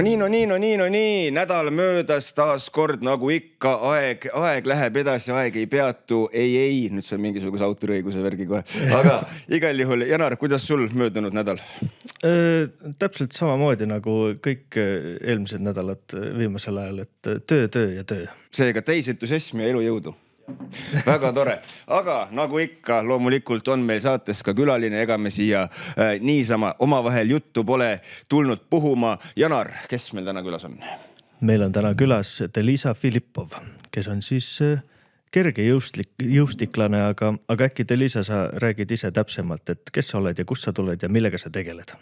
No nii, nädal möödas taas kord nagu ikka, aeg läheb edasi, aeg ei peatu, ei, nüüd see on mingisuguse autoriõiguse värgi kohe, aga igal juhul, Janar, kuidas sul möödunud nädal? Täpselt samamoodi nagu kõik eelmised nädalad viimasel ajal, et töö ja töö. Seega täisentusiasmi ja elujõudu. Väga tore, aga nagu ikka loomulikult on meil saates ka külaline, ega me siia niisama omavahel juttu pole tulnud puhuma. Janar, kes meil täna külas on? Meil on täna külas Delisa Filippov, kes on siis kerge jõustiklane, aga äkki Delisa, sa räägid ise täpsemalt, et kes sa oled ja kust sa tuled ja millega sa tegeled?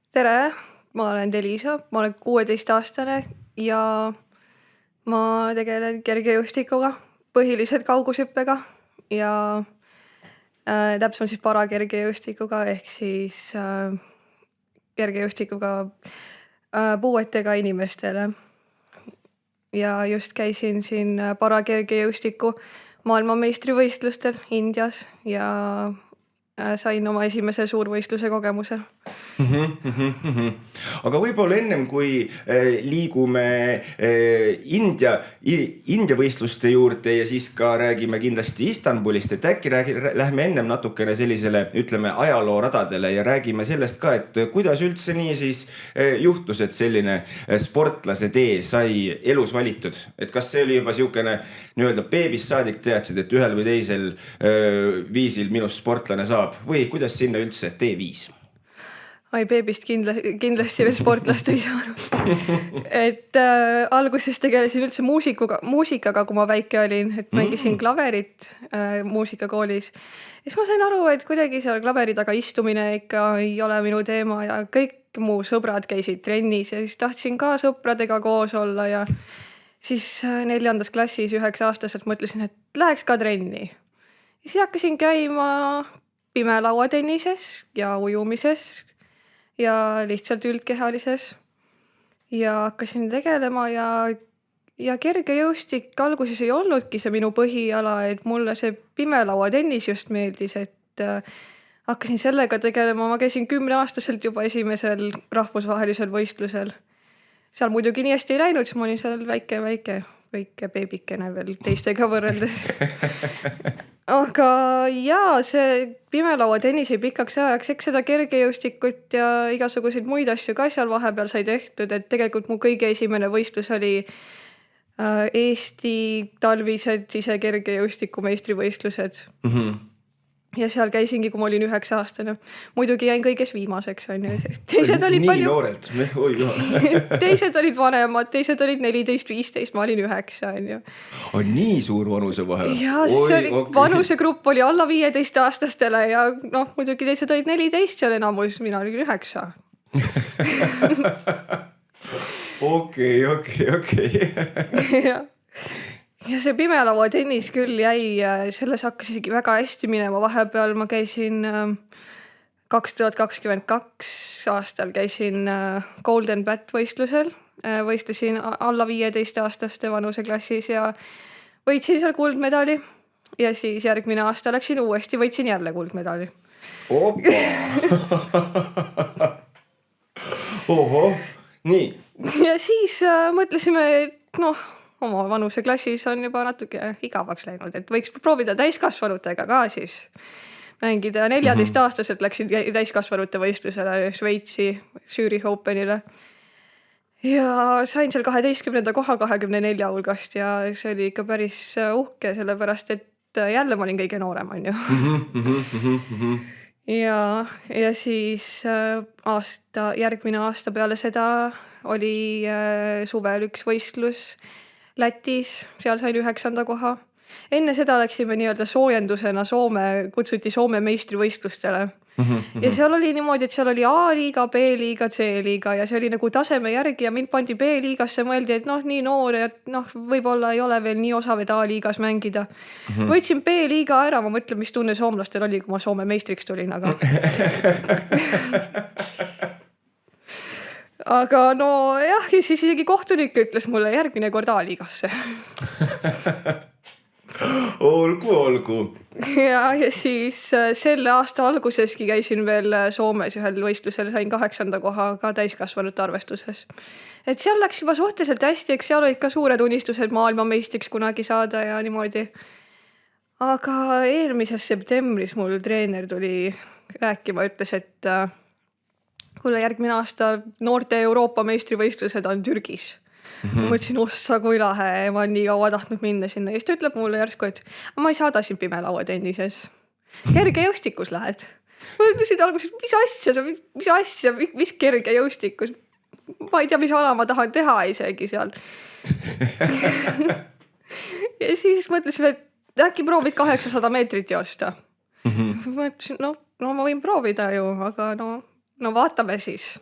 Tere, ma olen Delisa, ma olen 16-aastane ja ma tegelen kerge jõustikuga, põhiliselt kaugushüppega ja täpsemalt siis parakerge jõustikuga ehk siis kerge jõustikuga puuetega inimestele. Ja just käisin siin parakerge jõustiku maailmameistrivõistlustel Indias ja sain oma esimese suurvõistluse kogemuse. Aga võib-olla ennem kui liigume India võistluste juurde ja siis ka räägime kindlasti Istanbulist, et äkki lähme ennem natukene sellisele, ütleme, ajalooradadele ja räägime sellest ka, et kuidas üldse nii siis juhtus, et selline sportlase tee sai elus valitud. Et kas see oli juba siukene nii-öelda beebist saadik teadsid, et ühel või teisel viisil minust sportlane saab või kuidas sinna üldse tee viis? Beebist kindlasti veel sportlast ei saanud. Et alguses tegelesin üldse muusikaga, kui ma väike olin, et mängisin klaverit muusikakoolis. Ja siis ma sain aru, et kuidagi seal klaveri taga istumine ikka ei ole minu teema ja kõik mu sõbrad käisid trennis ja siis tahtsin ka sõpradega koos olla ja siis 4. klassis 9-aastaselt mõtlesin, et läheks ka trenni. Ja siis hakkasin käima pimelauatennises ja ujumises ja lihtsalt üldkehalises ja hakkasin tegelema ja kerge jõustik alguses ei olnudki see minu põhiala, et mulle see pimelauatennis just meeldis, et hakkasin sellega tegelema, ma käisin 10-aastaselt juba esimesel rahvusvahelisel võistlusel. Seal muidugi nii hästi ei läinud, siis ma olin seal väike beebikene veel teistega võrreldes. Aga jaa, see pimelauatennis ei pikaks ajaks, eks seda kergejõustikut ja igasuguseid muid asju ka seal vahepeal sai tehtud, et tegelikult mu kõige esimene võistlus oli Eesti talvised sisekergejõustiku meistrivõistlused. Ja seal käisingi, kui ma olin 9-aastane. Muidugi jäin kõiges viimaseks. Teised olid nii noorelt. Teised olid vanemad, teised olid 14-15, ma olin 9. On nii suur vanuse vahe? Jaa, vanusegrupp oli alla 15-aastastele ja muidugi teised olid 14 seal enamus, mina olin 9. Okei. Ja see pimelauatennis küll jäi, selles hakkas isegi väga hästi minema. Vahepeal ma käisin 2022 aastal käisin Golden Bat võistlusel. Võistlesin alla 15-aastaste vanuseklassis ja võitsin seal kuldmedali. Ja siis järgmine aasta läksin uuesti, võitsin jälle kuldmedali. Oho, nii. Ja siis mõtlesime, et oma vanuseklassis on juba natuke igavaks läinud, et võiks proovida täiskasvanutega ka siis mängida. 14-aastaselt läksin täiskasvanute võistlusele Šveitsi Zürich Openile ja sain seal 12. koha 24 hulgast ja see oli ikka päris uhke, sellepärast et jälle ma olin kõige noorem, on ju. Ja siis järgmine aasta peale seda oli suvel üks võistlus Lätis, seal sain 9. koha. Enne seda läksime nii-öelda soojendusena kutsuti Soome meistrivõistlustele. Ja seal oli niimoodi, et seal oli A-liiga, B-liiga, C-liiga ja see oli nagu taseme järgi ja mind pandi B-liigasse, mõeldi, et nii noor ja võib-olla ei ole veel nii osav, et A-liigas mängida. Võitsin B-liiga ära, ma mõtlen, mis tunne soomlastel oli, kui ma Soome meistriks tulin, aga jah, ja siis isegi kohtunik ütles mulle järgmine kord A-liigasse. olgu. ja siis selle aasta alguseski käisin veel Soomes ühel võistlusel, sain 8. koha ka täiskasvanute arvestuses. Et seal läks juba suhteliselt hästi, eks seal olid ka suured unistused maailmameistriks kunagi saada ja niimoodi. Aga eelmises septembris mul treener tuli rääkima, ütles, et kuule, järgmine aasta noorte Euroopa meistrivõistlused on Türgis. Ma mõtlesin, ossa kui lahe, ma olen nii kaua tahtnud minna sinna. Ja siis ta ütleb mulle järsku, et ma ei saada sind pimelauatennises. Kergejõustikus lähed. Ma ütlesin alguses, mis asja, mis kergejõustikus. Ma ei tea, mis ala ma tahan teha isegi seal. Ja siis mõtlesime, et äkki proovid 800 meetrit joosta. Ma ütlesin, no ma võin proovida ju, aga no vaatame siis.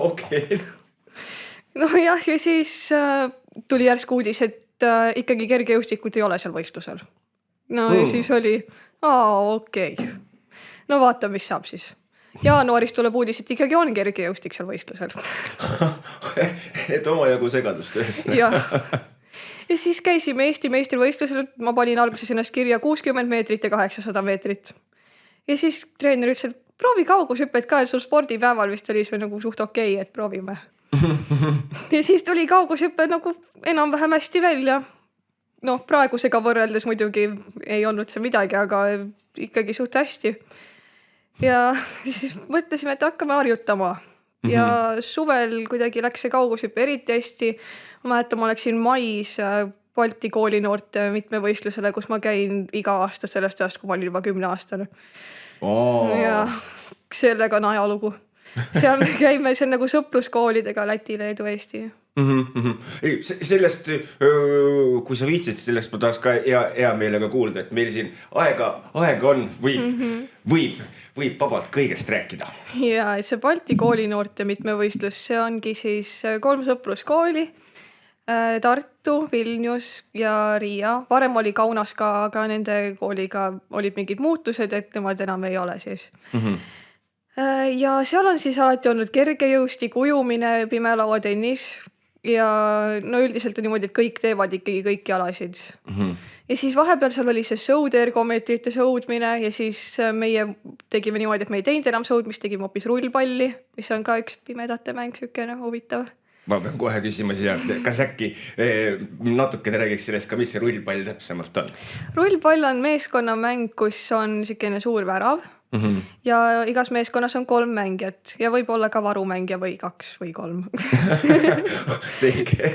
Okei. Nojah, ja siis tuli järsku uudis, et ikkagi kergejõustikut ei ole seal võistlusel. No ja siis oli, okei. No vaata, mis saab siis. Jaanuaris tuleb uudis, et ikkagi on kergejõustik seal võistlusel. Et omajagu segadust ühes. Ja siis käisime Eesti meistrivõistlusel, ma panin alguses ennast kirja 60 meetrit ja 800 meetrit. Ja siis treener ütles, et proovi kaugushüpped ka, et sul spordipäeval vist oli see nagu suht okei, et proovime. Ja siis tuli kaugushüppe nagu enam-vähem hästi välja. Praegusega võrreldes muidugi ei olnud see midagi, aga ikkagi suht hästi. Ja siis mõtlesime, et hakkame harjutama. Ja suvel kuidagi läks see kaugushüppe eriti hästi. Ma mäletan, ma läksin mais Balti koolinoorte mitmevõistlusele, kus ma käin iga aasta sellest ajast, kui ma olin juba 10-aastane. Ja sellega on ajalugu. Seal me käime, see on nagu sõpruskoolidega Läti, Leedu, Eesti. Sellest, kui sa viitsid, sellest ma tahaks ka hea meelega kuulda, et meil siin aega on, võib vabalt kõigest rääkida. Ja see Balti koolinoorte mitmevõistlus, see ongi siis 3 sõpruskooli, Tartu, Vilnius ja Riia. Varem oli Kaunas ka, aga nende kooliga olid mingid muutused, et nemad enam ei ole siis. Ja seal on siis alati olnud kergejõustik, ujumine, pimelauatennis ja üldiselt on niimoodi, et kõik teevad ikkagi kõiki alasid. Ja siis vahepeal seal oli see sõudergomeetrite sõudmine ja siis meie tegime niimoodi, et me ei teinud enam sõudmist, tegime hoopis rullpalli, mis on ka üks pimedate mäng, sükene huvitav. Ma pean kohe küsima siia, kas äkki natuke räägiks sellest ka, mis see rullpall täpsemalt on? Rullpall on meeskonnamäng, kus on sükene suur värav. Ja igas meeskonnas on 3 mängijat ja võib olla ka varumängija või 2 või 3. Selge.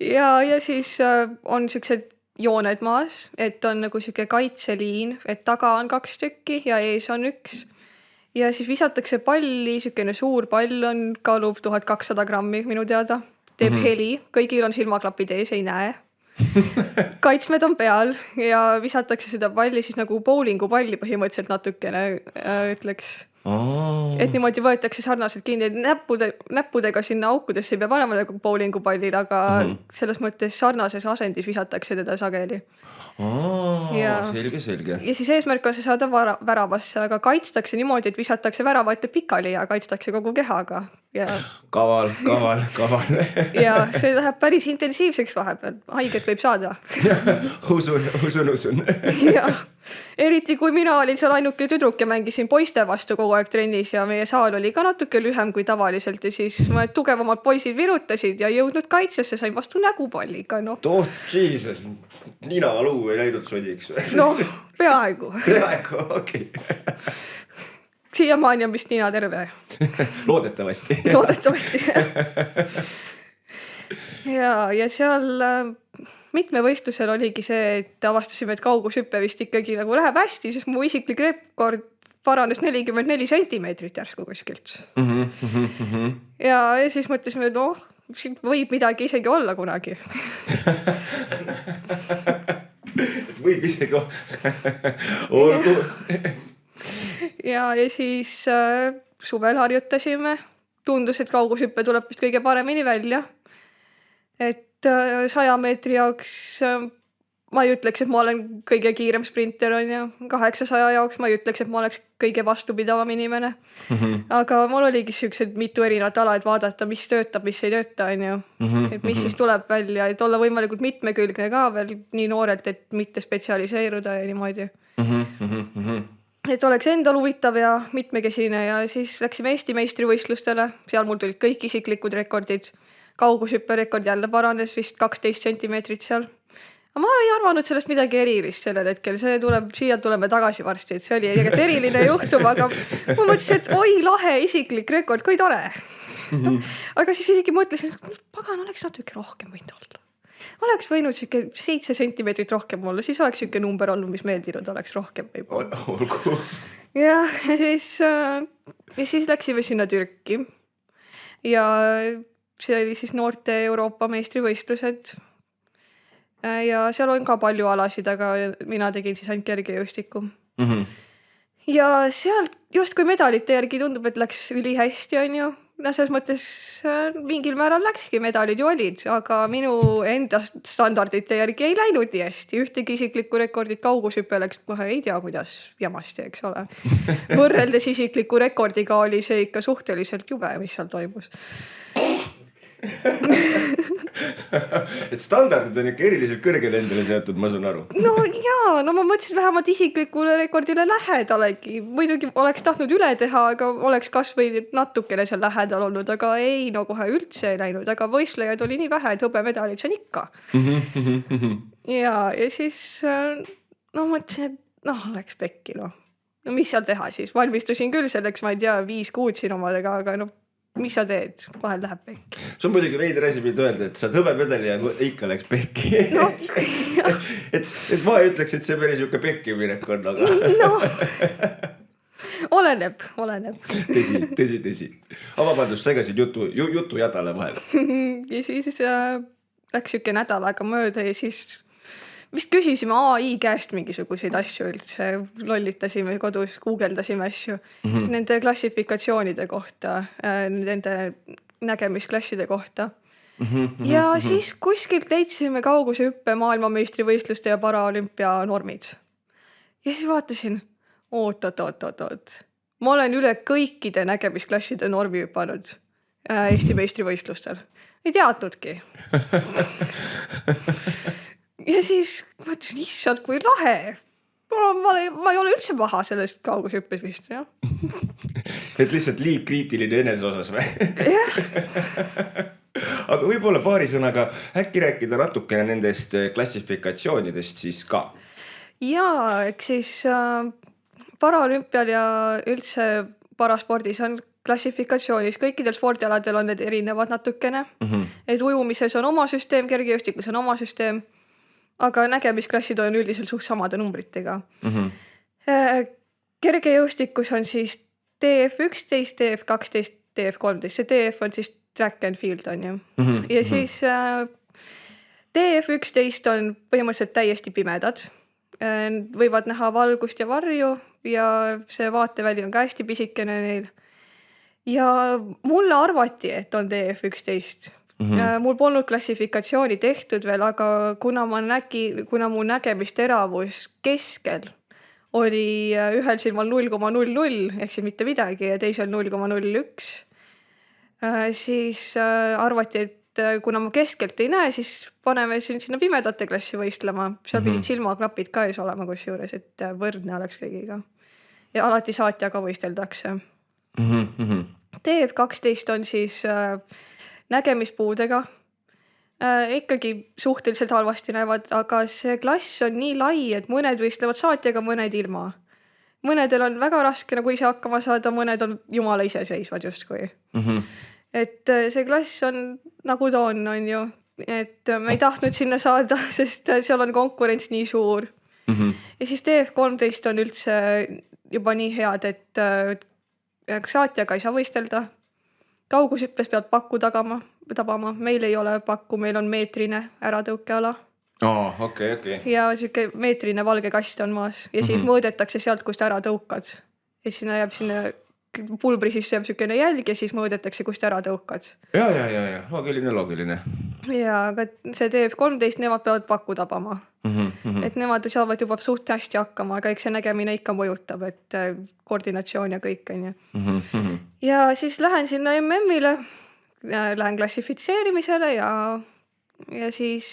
Ja siis on siuksed jooned maas, et on nagu siuke kaitseliin, et taga on 2 tükki ja ees on 1. Ja siis visatakse palli, siukene suur pall on, kaalub 1200 grammi minu teada, teeb heli, kõigil on silmaklapid ees, ei näe. Kaitsmed on peal ja visatakse seda palli siis nagu bowlingupalli põhimõtteliselt natukene ütleks. Et niimoodi võetakse sarnaselt kinni, et näppudega sinna aukudesse ei pea panema nagu bowlingupallil, aga selles mõttes sarnases asendis visatakse teda sageli. Selge. Ja siis eesmärk on see saada väravasse, aga kaitstakse niimoodi, et visatakse värava ette pikali ja kaitstakse kogu kehaga. Ja kaval. Ja see läheb päris intensiivseks vahepeal, haiget võib saada. Usun. Ja eriti kui mina olin seal ainuke tüdruk ja mängisin poiste vastu kogu aeg trennis ja meie saal oli ka natuke lühem kui tavaliselt ja siis mõned tugevamad poisid virutasid ja jõudnud kaitsesse, sain vastu nägupalliga. Jesus, nina luu ei läinud sodiks. Peaaegu, okei. Siiamaani on vist nina terve. Loodetavasti. Ja seal mitmevõistlusel oligi see, et avastasime, et kaugushüppe vist ikkagi nagu läheb hästi, sest mu isiklik rekord paranes 44 sentimeetrit järsku kuskilt. Ja siis mõtlesime, et siin võib midagi isegi olla kunagi. Võib isegi olgu. Ja siis suvel harjutasime. Tundus, et kaugushüppe tuleb vist kõige paremini välja. Et 100 meetri jaoks ma ei ütleks, et ma olen kõige kiirem sprinter on ju 800 jaoks, ma ei ütleks, et ma oleks kõige vastupidavam inimene. Aga mul oligi siuksed mitu erinevat ala, et vaadata, mis töötab, mis ei tööta, on ju. Et mis siis tuleb välja, et olla võimalikult mitmekülgne ka veel nii noorelt, et mitte spetsialiseeruda ja niimoodi. Et oleks endal huvitav ja mitmekesine ja siis läksime Eesti meistrivõistlustele, seal mul tulid kõik isiklikud rekordid. Kaugushüpperekord jälle paranes vist 12 sentimeetrit seal. Aga ma ei arvanud sellest midagi erilist sellel hetkel, siia tuleme tagasi varsti, et see oli eriline juhtum, aga ma mõtlesin, et oi lahe isiklik rekord, kui tore. Aga siis isegi mõtlesin, et pagan oleks natuke rohkem võinud olla. Oleks võinud 7 sentimeetrit rohkem olla, siis oleks siuke number olnud, mis meeldinud oleks rohkem võib-olla. Olgu. Ja siis läksime sinna Türki ja see oli siis noorte Euroopa meistrivõistlused ja seal on ka palju alasid, aga mina tegin siis ainult kergejõustikku. Ja seal just kui medalite järgi tundub, et läks ülihästi on ju. Selles mõttes mingil määral läkski, medalid ju olid, aga minu enda standardite järgi ei läinud nii hästi. Ühtegi isiklikku rekordit kaugushüppe läks kohe ei tea, kuidas jamasti, eks ole. Võrreldes isikliku rekordiga oli see ikka suhteliselt jube, mis seal toimus. Et standardid on ikka eriliselt kõrgele endale seatud, ma saan aru. No jaa, ma mõtlesin vähemalt isiklikule rekordile lähedalegi. Muidugi oleks tahtnud üle teha, aga oleks kas või natukene seal lähedal olnud, aga ei, no kohe üldse ei läinud, aga võistlejaid oli nii vähe, et hõbemedalid see on ikka. Ja siis mõtlesin, et läks pekki. No mis seal teha siis? Valmistusin küll selleks, ma ei tea, 5 kuud siin omadega, aga mis sa teed? Vahel läheb pekki. See on muidugi veider asi mida öelda, et saad hõbemedali ja ikka läks pekki. Et ma ei ütleks, et see päris niisugune pekki minek on, aga... Oleneb. Tõsi. Aga vabandust, segasid jutu jadale vahel. Ja siis läks siuke nädal aega mööda ja siis vist küsisime AI käest mingisuguseid asju üldse, lollitasime kodus, guugeldasime asju nende klassifikatsioonide kohta, nende nägemisklasside kohta. Ja siis kuskilt leidsime kaugushüppe maailmameistrivõistluste ja paraolümpia normid. Ja siis vaatasin, oot. Ma olen üle kõikide nägemisklasside normi hüpanud Eesti meistrivõistlustel. Ei teadnudki. Ja siis mõtlesin, issand, kui lahe. Ma ei ole üldse maha sellest kaugushüppes vist, jah. Et lihtsalt liig kriitiline enese osas või? Jah. Aga võib-olla paari sõnaga äkki rääkida natukene nendest klassifikatsioonidest siis ka. Jaa, eks siis paraolümpial ja üldse paraspordis on klassifikatsioonis. Kõikidel spordialadel on need erinevad natukene. Et ujumises on oma süsteem, kergejõustikus on oma süsteem. Aga nägemisklassid on üldiselt suht samade numbritega. Kergejõustikus on siis TF11, TF12, TF13. See TF on siis track and field on ju. Ja siis TF11 on põhimõtteliselt täiesti pimedad. Võivad näha valgust ja varju ja see vaateväli on ka hästi pisikene neil. Ja mulle arvati, et on TF11. Mul polnud klassifikatsiooni tehtud veel, aga kuna mu nägemisteravus keskel oli ühel silmal 0,00 ehk siis mitte midagi ja teisel 0,01, siis arvati, et kuna ma keskelt ei näe, siis paneme sinna pimedate klassi võistlema. Seal pidid silmaklapid ka ees olema kusjuures, et võrdne oleks kõigiga. Ja alati saatjaga võisteldakse. TF12 on siis nägemispuudega. Ikkagi suhteliselt halvasti näevad, aga see klass on nii lai, et mõned võistlevad saatjaga, mõned ilma. Mõnedel on väga raske nagu ise hakkama saada, mõned on jumala iseseisvad justkui. Et see klass on nagu ta on ju. Et me ei tahtnud sinna saada, sest seal on konkurents nii suur. Ja siis TF13 on üldse juba nii head, et saatjaga ei saa võistelda. Kaugushüppes pead pakku tabama. Meil ei ole pakku, meil on meetrine äratõukeala. Okay. Ja siuke meetrine valge kast on maas. Ja siis mõõdetakse sealt, kust ära tõukad. Ja sinna jääb sinna pulbri sisse jääb niisugune jälg ja siis mõõdetakse, kust ära tõukad. ja, loogiline. Ja aga see TF13, nemad peavad pakku tabama. Et nemad saavad juba suht hästi hakkama, aga eks see nägemine ikka mõjutab, et koordinatsioon ja kõik on ju. Ja siis lähen sinna MM-ile, lähen klassifitseerimisele ja siis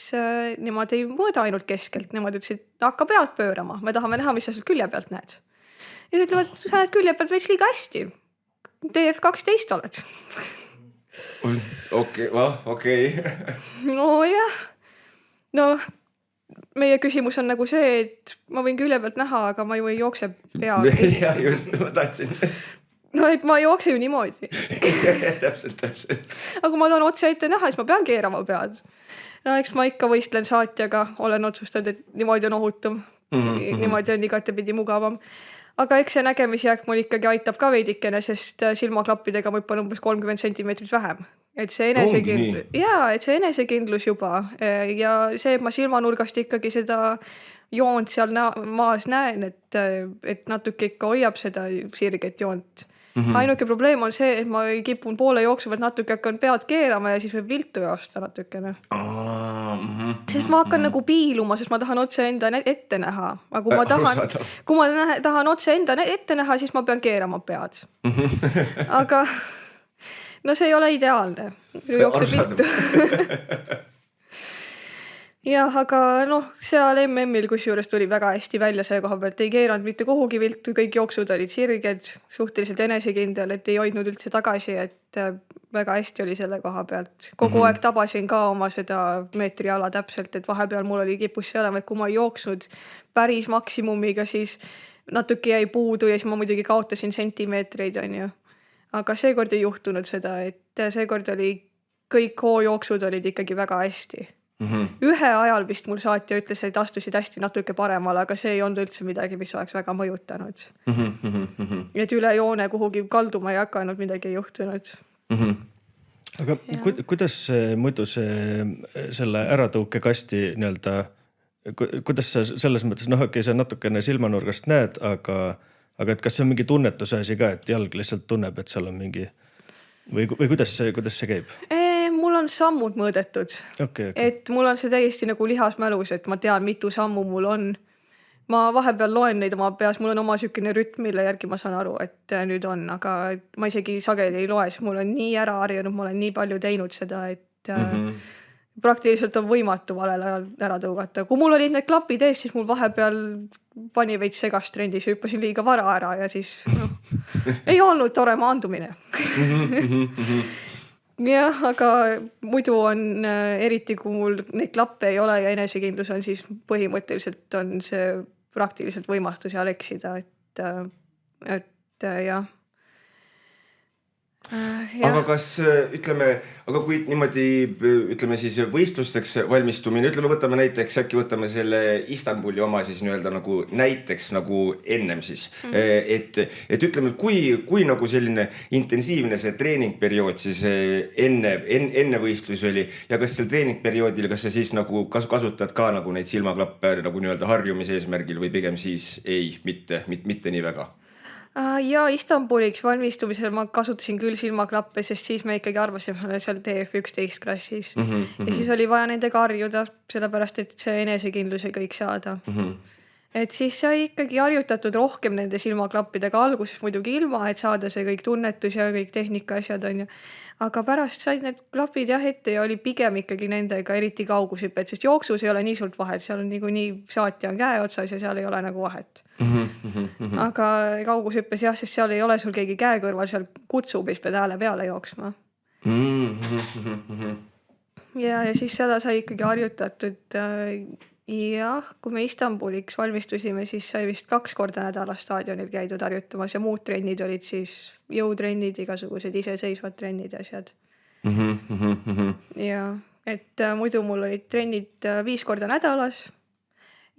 nemad ei mõõda ainult keskelt, nemad ütlesid, hakka pealt pöörama, me tahame näha, mis sa sealt külje pealt näed. Ja ütlevad, sa näed külje pealt veits liiga hästi, TF12 oled. Okei. No jah, no meie küsimus on nagu see, et ma võin külje pealt näha, aga ma ju ei jookse peal. Ja just, ma tahtsin. No et ma ei jookse ju niimoodi. Täpselt. Aga kui ma tahan otse ette näha, siis ma pean keerama pead. No eks ma ikka võistlen saatjaga, olen otsustanud, et niimoodi on ohutum. Niimoodi on igatepidi mugavam. Aga eks see nägemisjääk mul ikkagi aitab ka veidikene, sest silmaklappidega ma hüppan umbes 30 centimeetrit vähem. Et see enesekindlus juba ja see, et ma silmanurgast ikkagi seda joont seal maas näen, et natuke ikka hoiab seda sirget joont. Ainuke probleem on see, et ma kipun poole jooksu pealt natuke hakkan pead keerama ja siis võib viltu joosta natukene. Sest ma hakkan nagu piiluma, sest ma tahan otse enda ette näha. Aga kui ma tahan otse enda ette näha, siis ma pean keerama pead. Aga no see ei ole ideaalne. Jookseb viltu. Jah, aga noh, seal MM-il kusjuures tuli väga hästi välja see koha pealt, ei keeranud mitte kuhugi viltu, kõik jooksud olid sirged, suhteliselt enesekindel, et ei hoidnud üldse tagasi, et väga hästi oli selle koha pealt. Kogu aeg tabasin ka oma seda meetriala täpselt, et vahepeal mul oli kipus see olema, et kui ma jooksnud päris maksimumiga, siis natuke jäi puudu ja siis ma muidugi kaotasin sentimeetreid, on ju. Aga seekord ei juhtunud seda, et seekord oli kõik hoojooksud olid ikkagi väga hästi. Ühe ajal vist mul saatja ütles, et astusid hästi natuke paremale, aga see ei olnud üldse midagi, mis oleks väga mõjutanud. Et üle joone kuhugi kalduma ei hakanud, midagi ei juhtunud. Aga kuidas muidu selle äratõukekasti nii-öelda, kuidas sa selles mõttes, okei, sa natukene silmanurgast näed, aga et kas see on mingi tunnetuse asi ka, et jalg lihtsalt tunneb, et seal on mingi või kuidas see käib? Mul on sammud mõõdetud. Okay. Et mul on see täiesti nagu lihasmälus, et ma tean, mitu sammu mul on. Ma vahepeal loen neid oma peas, mul on oma sükene rütm, mille järgi ma saan aru, et nüüd on, aga ma isegi sageli ei loe, sest mul on nii ära harjunud, ma olen nii palju teinud seda, et praktiliselt on võimatu valel ajal ära tõugata. Kui mul olid need klapid ees, siis mul vahepeal pani veits segast trendis, hüppasin liiga vara ära ja siis ei olnud tore maandumine. Jah, aga muidu on eriti, kui mul neid klappe ei ole ja enesekindlus on, siis põhimõtteliselt on see praktiliselt võimatu seal eksida, et jah. Aga kas aga kui niimoodi ütleme siis võistlusteks valmistumine, võtame näiteks, äkki võtame selle Istanbuli oma siis nii-öelda nagu näiteks nagu ennem siis, et ütleme, kui nagu selline intensiivne see treeningperiood siis enne võistlus oli ja kas seal treeningperioodil, kas sa siis nagu kasutad ka nagu neid silmaklappe nagu nii-öelda harjumise eesmärgil või pigem siis mitte nii väga? Ja Istanbuliks valmistumisel ma kasutasin küll silmaklappe, sest siis me ikkagi arvasime seal TF11 klassis. Ja siis oli vaja nendega harjuda, sellepärast, et see enesekindlus ja kõik saada. Et siis sai ikkagi harjutatud rohkem nende silmaklappidega alguses muidugi ilma, et saada see kõik tunnetus ja kõik tehnika asjad on ju. Aga pärast said need klapid jah ette ja oli pigem ikkagi nendega eriti kaugushüpped, sest jooksus ei ole nii suurt vahet, seal on nii saatja on käe otsas ja seal ei ole nagu vahet. Aga kaugushüppes jah, sest seal ei ole sul keegi käe kõrval, seal kutsub ja siis pead hääle peale jooksma. Ja siis seda sai ikkagi harjutatud. Jah, kui me Istanbuliks valmistusime, siis sai vist 2 korda nädalas staadionil käidud harjutamas ja muud trennid olid siis jõutrennid, igasugused iseseisvad trennid ja asjad. Ja, et muidu mul olid trennid 5 korda nädalas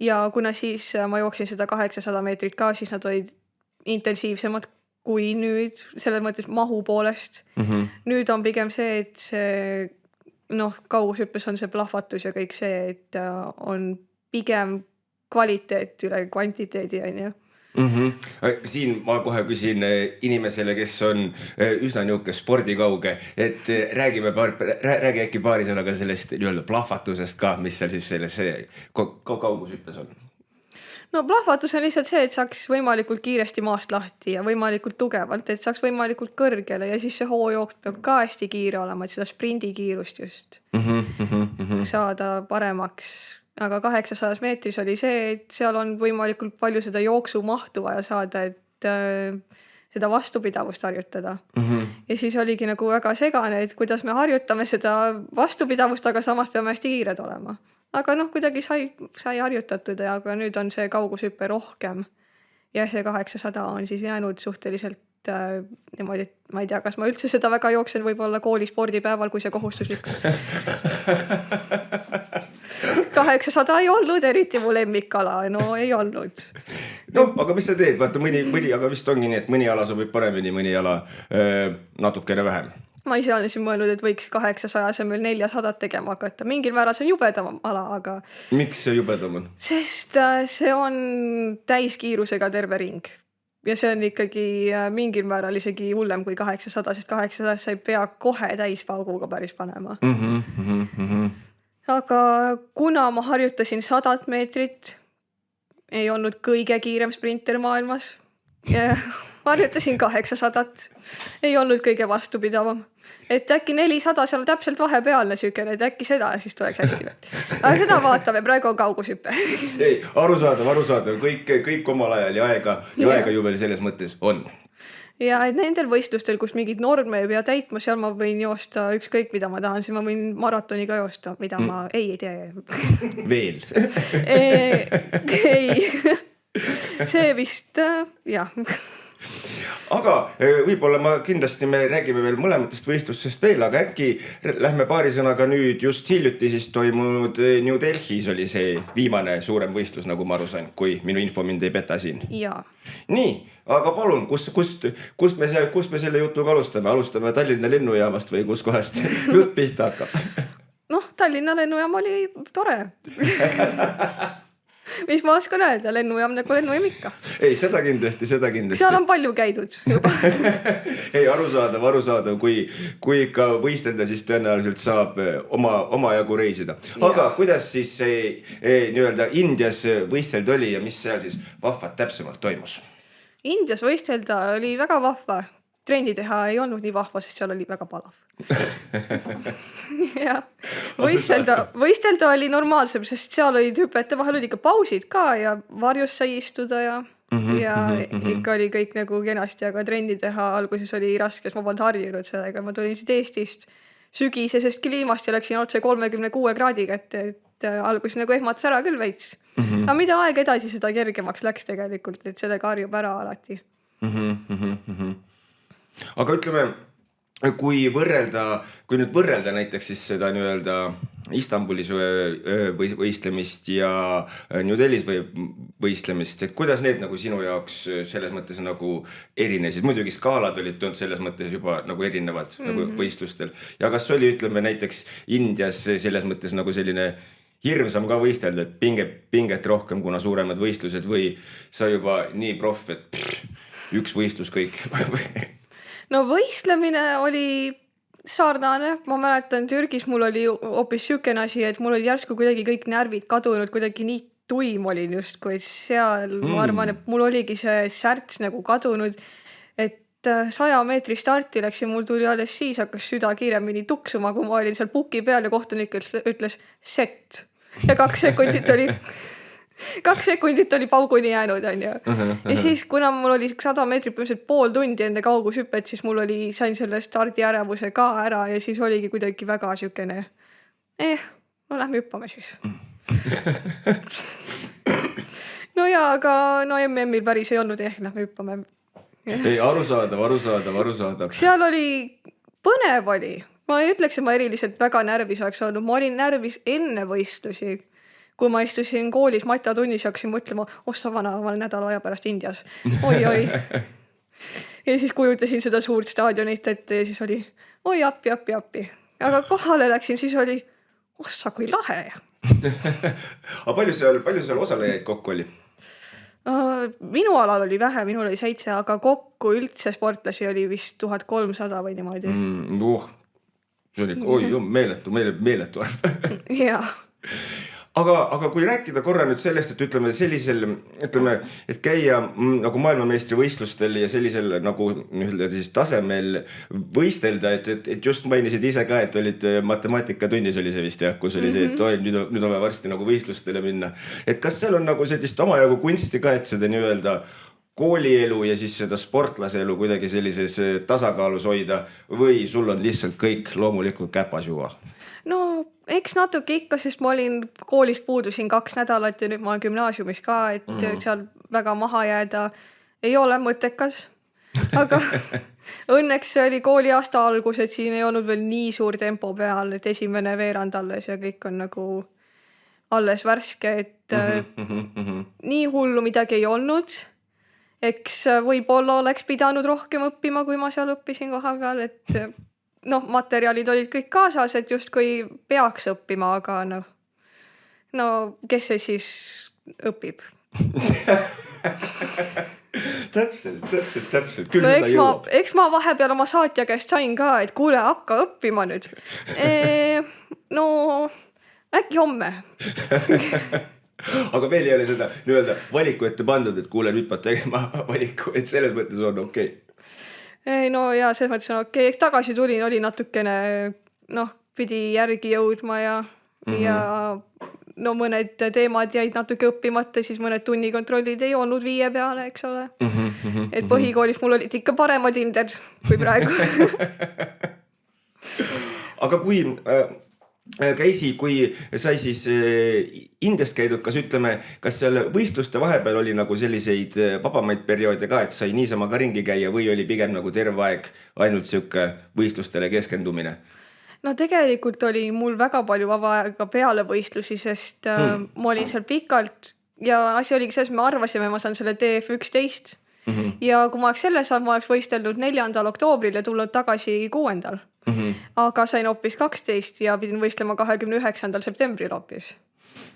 ja kuna siis ma jooksin seda 800 meetrit ka, siis nad olid intensiivsemad kui nüüd, selles mõttes mahu poolest. Nüüd on pigem see, et see kaugushüppes on see plahvatus ja kõik see, et on pigem kvaliteet üle kvantiteedi on ju. Siin ma kohe küsin inimesele, kes on üsna niuke spordikauge, et räägi äkki paari sõnaga sellest nii-öelda plahvatusest ka, mis seal siis selles kaugushüppes on. No plahvatus on lihtsalt see, et saaks võimalikult kiiresti maast lahti ja võimalikult tugevalt, et saaks võimalikult kõrgele ja siis see hoojooks peab ka hästi kiire olema, et seda sprindikiirust just saada paremaks. Aga 800 meetris oli see, et seal on võimalikult palju seda jooksumahtu vaja saada, et seda vastupidavust harjutada. Ja siis oligi nagu väga segane, et kuidas me harjutame seda vastupidavust, aga samas peame hästi kiired olema. Aga kuidagi sai harjutatud ja aga nüüd on see kaugushüppe rohkem. Ja see 800 on siis jäänud suhteliselt niimoodi, et ma ei tea, kas ma üldse seda väga jooksen võib-olla kooli spordipäeval, kui see kohustuslik. 800 ei olnud eriti mu lemmikala, no ei olnud. No, aga mis sa teed? Vaata mõni, aga vist ongi nii, et mõni ala sobib paremini, mõni ala natukene vähem. Ma ise olen siin mõelnud, et võiks 800 asemel 400 tegema hakata. Mingil määral see on jubedam ala, aga... Miks see jubedam on? Sest see on täiskiirusega terve ring. Ja see on ikkagi mingil määral isegi hullem kui 800, sest 800 sai pea kohe täispauguga päris panema. Aga kuna ma harjutasin 100 meetrit, ei olnud kõige kiirem sprinter maailmas. Ja harjutasin 800, ei olnud kõige vastupidavam. Et äkki 400 seal on täpselt vahepealne sükene, et äkki seda siis tuleks hästi. Aga seda vaatame, praegu on kaugushüppe. Ei, arusaadav, kõik omal ajal ja aega ju veel selles mõttes on. Ja et nendel võistlustel, kus mingid norme ei pea täitma, seal ma võin joosta ükskõik, mida ma tahan, siis ma võin maratoni ka joosta, mida ma ei tee. Veel? Ei. See vist, jah. Aga võib-olla me räägime veel mõlematest võistlustest veel, aga äkki lähme paari sõnaga nüüd just hiljuti siis toimunud New Delhis oli see viimane suurem võistlus, nagu ma aru sain, kui minu info mind ei peta siin. Jaa. Nii, aga palun, kust me selle jutuga alustame? Alustame Tallinna lennujaamast või kus kohast jutt pihta hakkab? Tallinna lennujaam oli tore. Mis ma oskan öelda, lennujaam nagu lennujaam ikka. Ei, seda kindlasti. Seal on palju käidud juba. Ei, arusaadav, kui ikka võistelda, siis tõenäoliselt saab oma jagu reisida. Aga kuidas siis nii-öelda Indias võistelda oli ja mis seal siis vahvad täpsemalt toimus? Indias võistelda oli väga vahva. Trendi teha ei olnud nii vahva, sest seal oli väga palav. Ja võistelda oli normaalsem, sest seal olid hüpete vahel olid ikka pausid ka ja varjus sai istuda ja ikka oli kõik nagu kenasti, aga trendi teha alguses oli raske, sest ma polnud harjunud sellega. Ma tulin siit Eestist sügisesest kliimast ja läksin otse 36 kraadi kätte, et alguses nagu ehmatas ära küll veits. Aga mida aeg edasi, seda kergemaks läks tegelikult, et sellega harjub ära alati. Aga ütleme, kui nüüd võrrelda näiteks siis seda nii-öelda Istanbulis võistlemist ja New Delhis võistlemist, et kuidas need nagu sinu jaoks selles mõttes nagu erinesid? Muidugi skaalad olid selles mõttes juba nagu erinevad nagu võistlustel. Ja kas oli, ütleme näiteks Indias selles mõttes nagu selline hirmsam ka võistelda, et pinget rohkem, kuna suuremad võistlused või sa juba nii proff, et üks võistlus kõik? No võistlemine oli sarnane. Ma mäletan, Türgis mul oli hoopis sükene asi, et mul oli järsku kuidagi kõik närvid kadunud, kuidagi nii tuim olin just, kui seal ma arvan, et mul oligi see särts nagu kadunud, et 100 meetri starti läks ja mul tuli alles siis hakkas süda kiiremini tuksuma, kui ma olin seal puki peal ja kohtunik ütles set ja 2 sekundit oli pauguni jäänud, on ju. Ja siis, kuna mul oli 100 meetrit põhimõtteliselt pool tundi enne kaugushüppet, siis mul sain selle stardiärevuse ka ära ja siis oligi kuidagi väga sükene. No lähme hüppame siis. No ja, aga MM-il päris ei olnud, lähme hüppame. Ei, arusaadav. Seal oli, põnev oli. Ma ei ütleks, et ma eriliselt väga närvis oleks olnud. Ma olin närvis enne võistlusi. Kui ma istusin koolis matatunnis ja hakkasin mõtlema, sa vana, ma olen nädala aja pärast Indias. Oi. Ja siis kujutasin seda suurt staadionit ette ja siis oli, appi. Aga kohale läksin, siis oli, sa kui lahe. Aga palju seal osalejaid kokku oli? Minu alal oli vähe, minul oli 7, aga kokku üldse sportlasi oli vist 1300 või niimoodi. See oli meeletu arv. Jaa. Aga kui rääkida korra nüüd sellest, et ütleme, et käia nagu maailmameistrivõistlustel ja sellisel nagu siis tasemel võistelda, et just mainisid ise ka, et olid matemaatikatunnis oli see vist jah, kus oli see, et nüüd on varsti nagu võistlustele minna. Et kas seal on nagu sellist omajagu kunsti ka, et seda nii-öelda koolielu ja siis seda sportlaseelu kuidagi sellises tasakaalus hoida või sul on lihtsalt kõik loomulikult käpas juua? No eks natuke ikka, sest ma olin koolist puudusin 2 nädalat ja nüüd ma olen gümnaasiumis ka, et seal väga maha jääda ei ole mõttekas. Aga õnneks see oli kooliaasta algus, et siin ei olnud veel nii suur tempo peal, et esimene veerand alles ja kõik on nagu alles värske, et nii hullu midagi ei olnud. Eks võib-olla oleks pidanud rohkem õppima, kui ma seal õppisin koha peal, et materjalid olid kõik kaasas, et justkui peaks õppima, aga no kes see siis õpib? Täpselt. Küll seda jõuab. Eks ma vahepeal oma saatja käest sain ka, et kuule, hakka õppima nüüd. No äkki homme. Aga veel ei ole seda nii-öelda valiku ette pandud, et kuule, nüüd pead tegema valiku, et selles mõttes on okei. No ja selles mõttes on okei, eks tagasi tulin, oli natukene, pidi järgi jõudma ja mõned teemad jäid natuke õppimata, siis mõned tunnikontrollid ei olnud 5 peale, eks ole. Et põhikoolis mul olid ikka paremad hinded kui praegu. Aga kui sai siis Indiast käidud, kas seal võistluste vahepeal oli nagu selliseid vabamaid perioode ka, et sai niisama ka ringi käia või oli pigem nagu terve aeg ainult siuke võistlustele keskendumine? No tegelikult oli mul väga palju vaba aega peale võistlusi, sest ma olin seal pikalt ja asi oligi selles, me arvasime, ma saan selle DF11 ja kui ma oleks selle saanud, ma oleks võistelnud 4. oktoobril ja tulnud tagasi 6. Aga sain hoopis 12 ja pidin võistlema 29. septembril hoopis.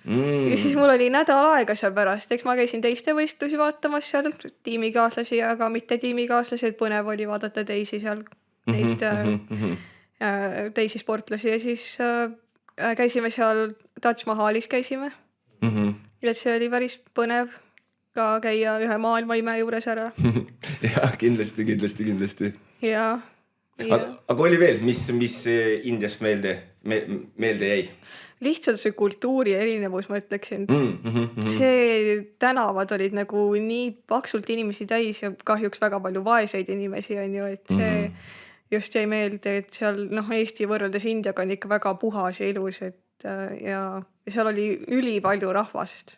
Ja siis mul oli nädal aega seal pärast, eks ma käisin teiste võistlusi vaatamas seal, tiimikaaslasi, aga mitte tiimikaaslasi, et põnev oli vaadata teisi seal, neid teisi sportlasi ja siis käisime seal Taj Mahalis käisime. Et see oli päris põnev ka käia ühe maailmaime juures ära. Ja kindlasti. Ja. Aga oli veel, mis Indiast meelde jäi? Lihtsalt see kultuuri erinevus, ma ütleksin. See tänavad olid nagu nii paksult inimesi täis ja kahjuks väga palju vaeseid inimesi on ju, et see just jäi meelde, et seal Eesti võrreldes Indiaga on ikka väga puhas ja ilus, et ja seal oli ülipalju rahvast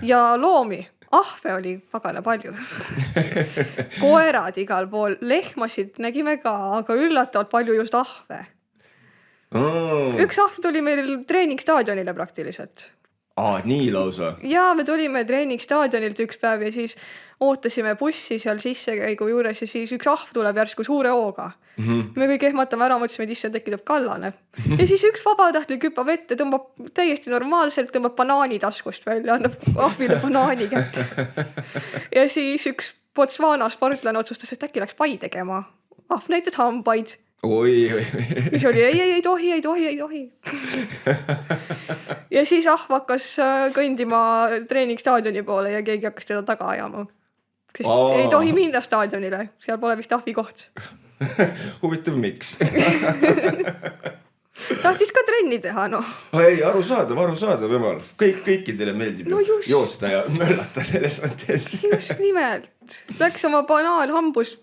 ja loomi. Ahve oli pagana palju. Koerad igal pool, lehmasid nägime ka, aga üllatavalt palju just ahve. Üks ahv tuli meil treeningstaadionile praktiliselt. Nii lausa? Ja me tulime treeningstaadionilt üks päev ja siis ootasime bussi seal sissekäigu juures ja siis üks ahv tuleb järsku suure hooga. Me kõik ehmatame ära, mõtlesime, et issand, äkki tuleb kallane. Ja siis üks vabatahtlik hüppab ette, tõmbab täiesti normaalselt, tõmbab banaani taskust välja, annab ahvile banaani kätte. Ja siis üks Botswana sportlane otsustas, et äkki läks pai tegema. Ahv näitas hambaid. Oi. Mis oli, ei tohi. Ja siis ahv hakkas kõndima treeningstaadioni poole ja keegi hakkas teda taga ajama. Sest ei tohi minna staadionile, seal pole vist ahvi koht. Huvitav, miks? Tahtis ka trenni teha, Ei, arusaadav, jumal. Kõikidele meeldib joosta ja möllata selles mõttes. Just nimelt. Läks oma banaan hambus,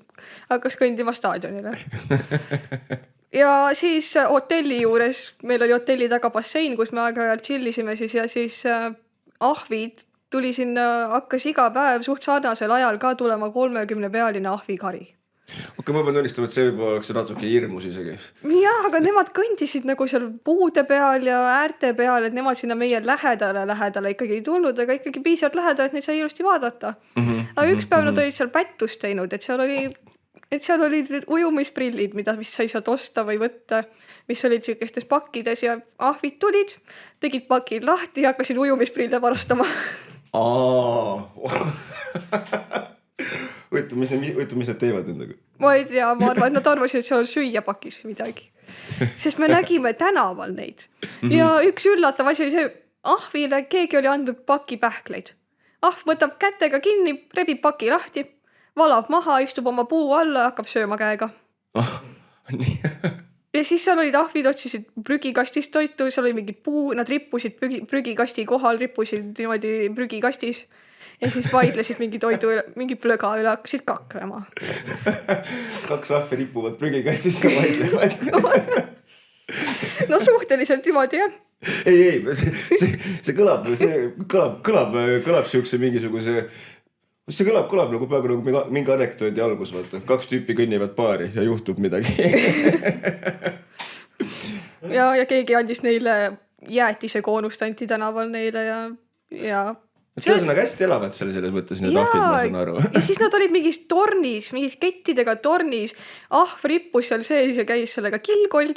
hakkas kõndima staadionile. Ja siis hotelli juures, meil oli hotelli taga bassein, kus me aeg-ajalt chillisime siis ja siis ahvid tuli sinna, hakkas iga päev suht sarnasel ajal ka tulema 30-pealine ahvikari. Okei, ma pean tunnistama, et see võib-olla oleks natuke hirmus isegi. Jah, aga nemad kõndisid nagu seal puude peal ja äärte peal, et nemad sinna meie lähedale ikkagi ei tulnud, aga ikkagi piisavalt lähedal, et neid sai ilusti vaadata. Aga üks päev nad olid seal pättust teinud, et seal olid ujumisprillid, mida vist sai sealt osta või võtta, mis olid sellistes pakkides ja ahvid tulid, tegid pakid lahti ja hakkasid ujumisprille varastama. Huvitav, mis nad teevad nendega? Ma ei tea, ma arvan, et nad arvasid, et seal on süüa pakis või midagi. Sest me nägime tänaval neid. Ja üks üllatav asi oli see, ahvile keegi oli andnud paki pähkleid. Ahv võtab kätega kinni, rebib paki lahti, valab maha, istub oma puu alla ja hakkab sööma käega. Nii. Ja siis seal olid ahvid, otsisid prügikastist toitu, seal oli mingid puu, nad rippusid prügikasti kohal, rippusid niimoodi prügikastis. Ja siis vaidlesid mingi toidu üle, mingi plöga üle, hakkasid kaklema. 2 ahve rippuvad prügikastis ja vaidlevad. No suhteliselt niimoodi, jah. Ei, see kõlab siukse mingisuguse, see kõlab nagu peaaegu nagu mingi anekdoodi algus, vaata. 2 tüüpi kõnnivad paari ja juhtub midagi. Ja keegi andis neile jäätise koonust anti tänaval neile ja Ühesõnaga hästi elavad selles mõttes need ahvid, ma saan aru. Ja siis nad olid mingis tornis, mingis kettidega tornis. Ahv rippus seal sees ja käis sellega kilkoll,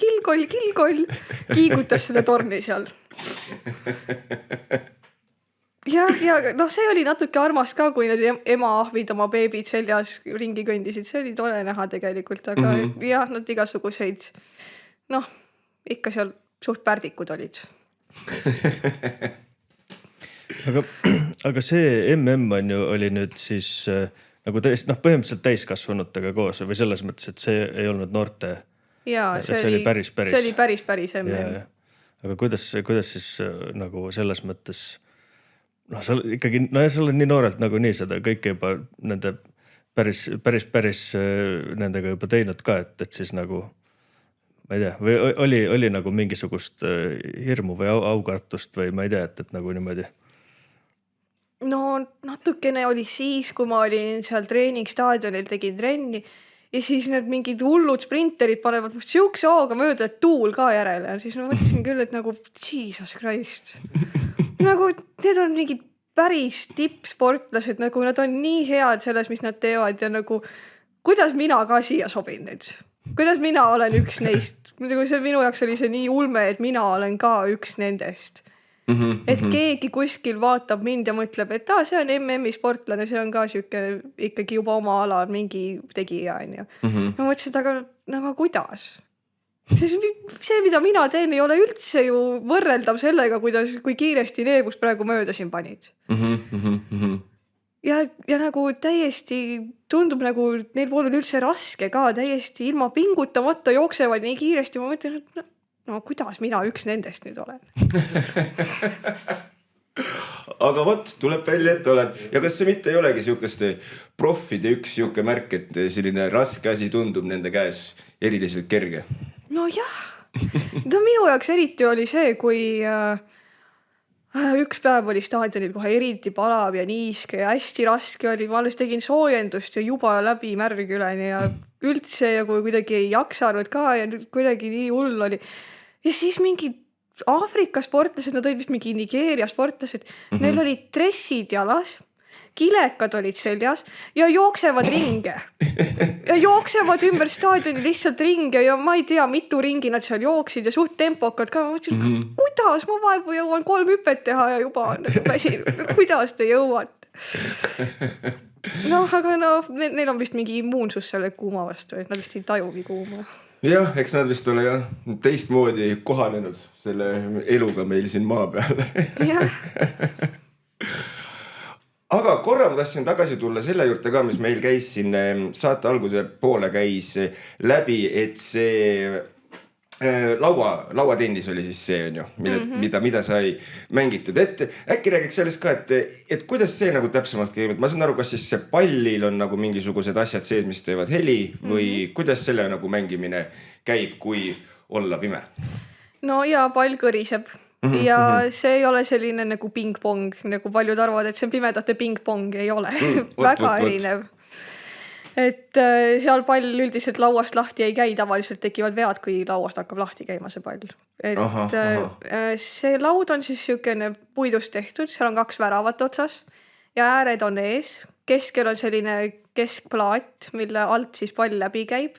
kiigutas seda torni seal. Ja noh, see oli natuke armas ka, kui need ema-ahvid oma beebid seljas ringi kõndisid. See oli tore näha tegelikult, aga jah, nad igasuguseid, noh, ikka seal suht pärdikud olid. Aga see MM on ju oli nüüd siis nagu põhimõtteliselt täiskasvanutega koos või selles mõttes, et see ei olnud noorte. Jaa, see oli päris MM. Aga kuidas siis nagu selles mõttes, noh, sa ikkagi, no ja sul on nii noorelt nagu nii seda kõike juba nende päris nendega juba teinud ka, et siis nagu ma ei tea, või oli nagu mingisugust hirmu või aukartust või ma ei tea, et nagu niimoodi. No natukene oli siis, kui ma olin seal treeningstaadionil, tegin trenni ja siis need mingid hullud sprinterid panevad siukse hooga mööda, et tuul ka järele. Ja siis ma mõtlesin küll, et nagu Jesus Christ. Nagu need on mingid päris tippsportlased, nagu nad on nii head selles, mis nad teevad ja nagu kuidas mina ka siia sobin nüüd. Kuidas mina olen üks neist. See minu jaoks oli see nii ulme, et mina olen ka üks nendest. Et keegi kuskil vaatab mind ja mõtleb, et see on MM-i sportlane, see on ka siuke ikkagi juba oma ala mingi tegija. Ma mõtlesin, aga kuidas? See, mida mina teen, ei ole üldse ju võrreldav sellega, kui kiiresti neebust praegu mööda siin panid. Ja nagu täiesti tundub nagu, neil polnud üldse raske ka, täiesti ilma pingutamata jooksevad nii kiiresti. Ma mõtlen, et no kuidas mina üks nendest nüüd olen? Aga võt, tuleb välja, et oled. Ja kas see mitte ei olegi siukeste profide üks siuke märk, et selline raske asi tundub nende käes eriliselt kerge? No jah. No minu jaoks eriti oli see, kui üks päev oli staadionil kohe eriti palav ja niiske ja hästi raske oli. Ma alles tegin soojendust ja juba läbi märg üleni ja üldse ja kui kuidagi ei jaksanud ka ja kuidagi nii hull oli. Ja siis mingi Aafrika sportlased, nad olid vist mingi Nigeeria sportlased, neil olid dressid jalas, kilekad olid seljas ja jooksevad ringe. Ja jooksevad ümber staadioni lihtsalt ringe ja ma ei tea, mitu ringi nad seal jooksid ja suht tempokad ka. Ma mõtlesin, kuidas ma vaevu jõuan 3 hüpet teha ja juba väsin, kuidas te jõuate? Noh, aga neil on vist mingi immuunsus selle kuuma vastu, et nad vist ei tajugi kuuma. Jah, eks nad vist ole teistmoodi kohanenud selle eluga meil siin maa peal. Jah. Aga korra ma tahtsin tagasi tulla selle juurde ka, mis meil käis siin saate alguse poole käis läbi, et see lauatennis oli siis see on ju, mida sai mängitud. Et äkki räägiks sellest ka, et kuidas see nagu täpsemalt käib. Ma saan aru, kas siis see pallil on nagu mingisugused asjad sees, mis teevad heli või kuidas selle nagu mängimine käib, kui olla pime? No ja pall kõriseb ja see ei ole selline nagu ping-pong, nagu paljud arvavad, et see on pimedate ping-pong, ei ole. Väga erinev. Et seal pall üldiselt lauast lahti ei käi, tavaliselt tekivad vead, kui lauast hakkab lahti käima see pall. Et see laud on siis siukene puidust tehtud, seal on 2 väravat otsas ja ääred on ees. Keskel on selline keskplaat, mille alt siis pall läbi käib.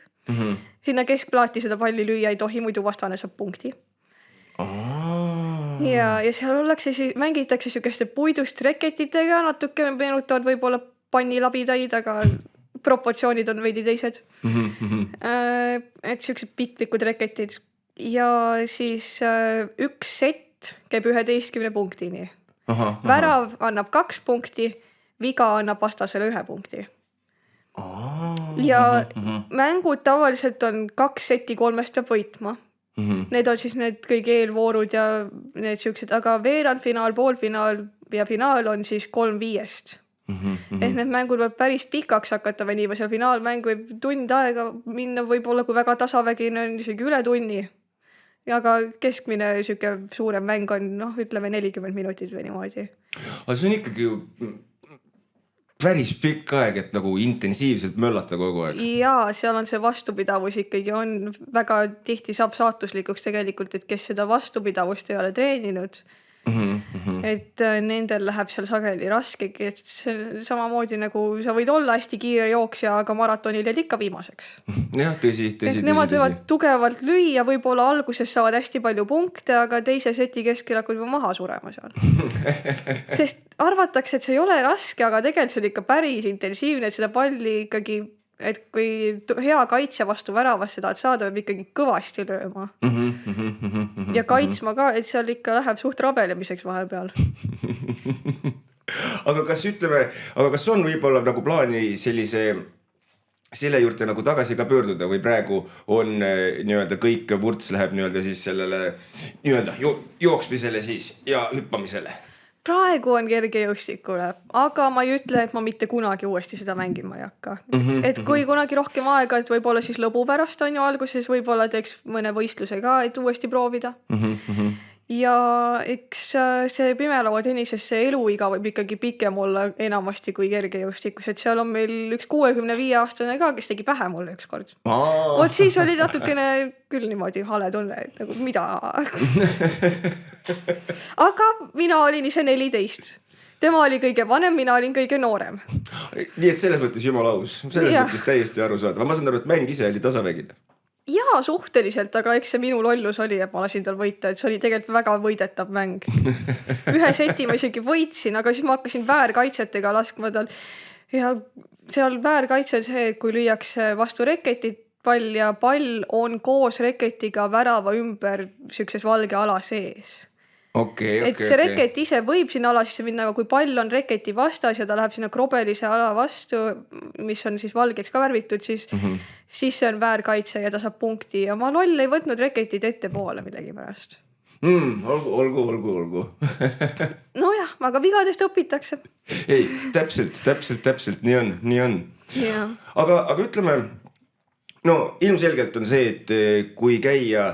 Sinna keskplaati seda palli lüüa ei tohi, muidu vastane saab punkti. ja seal ollakse, mängitakse sihukeste puidust reketitega, natuke meenutavad võib-olla pannilabidaid, aga proportsioonid on veidi teised. Et sihukesed piklikud reketid ja siis üks sett käib 11 punktini. Värav annab 2 punkti, viga annab vastasele 1 punkti. Ja mängud tavaliselt on 2 setti 3 peab võitma. Need on siis need kõik eelvoorud ja need siuksed, aga veerandfinaal, poolfinaal ja finaal on siis 3-5. Et need mängud võib päris pikaks hakata venima, seal finaalmäng võib tund aega minna, võib-olla kui väga tasavägine on isegi üle tunni. Ja aga keskmine siuke suurem mäng on, ütleme 40 minutit või niimoodi. Aga see on ikkagi ju päris pikk aeg, et nagu intensiivselt möllata kogu aeg. Ja seal on see vastupidavus ikkagi on väga tihti saab saatuslikuks tegelikult, et kes seda vastupidavust ei ole treeninud. Et nendel läheb seal sageli raskegi, et see samamoodi nagu sa võid olla hästi kiire jooksja, aga maratonil jääd ikka viimaseks. Jah, tõsi. Nemad võivad tugevalt lüüa, võib-olla alguses saavad hästi palju punkte, aga teise seti keskel hakkavad maha surema seal. Sest arvatakse, et see ei ole raske, aga tegelikult see on ikka päris intensiivne, et seda palli ikkagi, et kui hea kaitse vastu väravasse tahad saada, võib ikkagi kõvasti lööma. Ja kaitsma ka, et seal ikka läheb suht rabelemiseks vahepeal. Aga kas on võib-olla nagu plaani selle juurde nagu tagasi ka pöörduda või praegu on nii-öelda kõik vurts läheb nii-öelda siis sellele nii-öelda jooksmisele siis ja hüppamisele? Praegu on kergejõustikule, aga ma ei ütle, et ma mitte kunagi uuesti seda mängima ei hakka. Et kui kunagi rohkem aega, et võib-olla siis lõbu pärast on ju alguses, võib-olla teeks mõne võistluse ka, et uuesti proovida. Ja eks see pimelauatenises see eluiga võib ikkagi pikem olla enamasti kui kergejõustikus, et seal on meil üks 65-aastane ka, kes tegi pähe mulle üks kord. Oot siis oli natukene küll niimoodi hale tunne, et nagu mida? Aga mina olin ise 14. Tema oli kõige vanem, mina olin kõige noorem. Nii et selles mõttes jumala aus, selles mõttes täiesti aru saada. Ma saan aru, et mäng ise oli tasavägine. Jaa, suhteliselt, aga eks see minu lollus oli, et ma lasin tal võita, et see oli tegelikult väga võidetav mäng. Ühe seti ma isegi võitsin, aga siis ma hakkasin väärkaitsetega laskma tal. Ja seal väärkaitse on see, et kui lüüakse vastu reketit pall ja pall on koos reketiga värava ümber sükses valge ala sees. Et see reket ise võib sinna ala sisse minna, aga kui pall on reketi vastas ja ta läheb sinna krobelise ala vastu, mis on siis valgeks ka värvitud, siis see on väärkaitse ja ta saab punkti ja ma loll ei võtnud reketit ette poole millegi pärast. Olgu. Nojah, aga vigadest õpitakse. Ei, täpselt, nii on. Ja. Aga ütleme, no ilmselgelt on see, et kui käia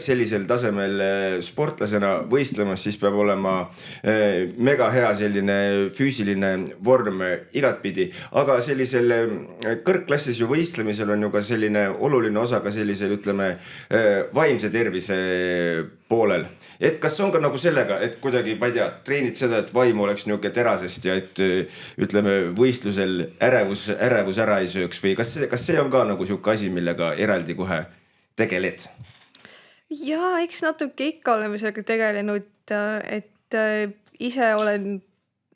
sellisel tasemel sportlasena võistlemas, siis peab olema mega hea selline füüsiline vorm igatpidi. Aga sellisel kõrgklassis ju võistlemisel on ju ka selline oluline osa ka sellisel, ütleme, vaimse tervise poolel. Et kas on ka nagu sellega, et kuidagi, ma ei tea, treenid seda, et vaim oleks niuke terasest ja et ütleme võistlusel ärevus ära ei sööks või kas see on ka nagu siuke asi, millega eraldi kohe tegeled? Ja eks natuke ikka oleme sellega tegelenud, et ise olen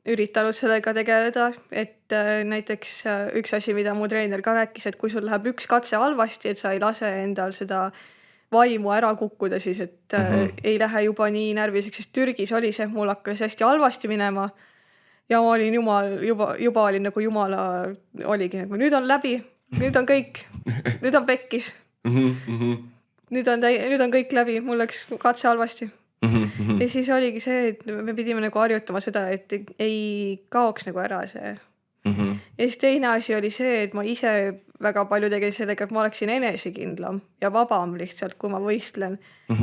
üritanud sellega tegeleda, et näiteks üks asi, mida mu treener ka rääkis, et kui sul läheb üks katse halvasti, et sa ei lase endal seda vaimu ära kukkuda siis, et ei lähe juba nii närviliseks, sest Türgis oli see, mul hakkas hästi halvasti minema ja ma olin juba olin nagu jumala, oligi nagu nüüd on läbi, nüüd on kõik, nüüd on pekkis, nüüd on kõik läbi, mul läks katse halvasti. Ja siis oligi see, et me pidime nagu harjutama seda, et ei kaoks nagu ära see. Ja siis teine asi oli see, et ma ise väga palju tegin sellega, et ma oleksin enesekindlam ja vabam lihtsalt, kui ma võistlen.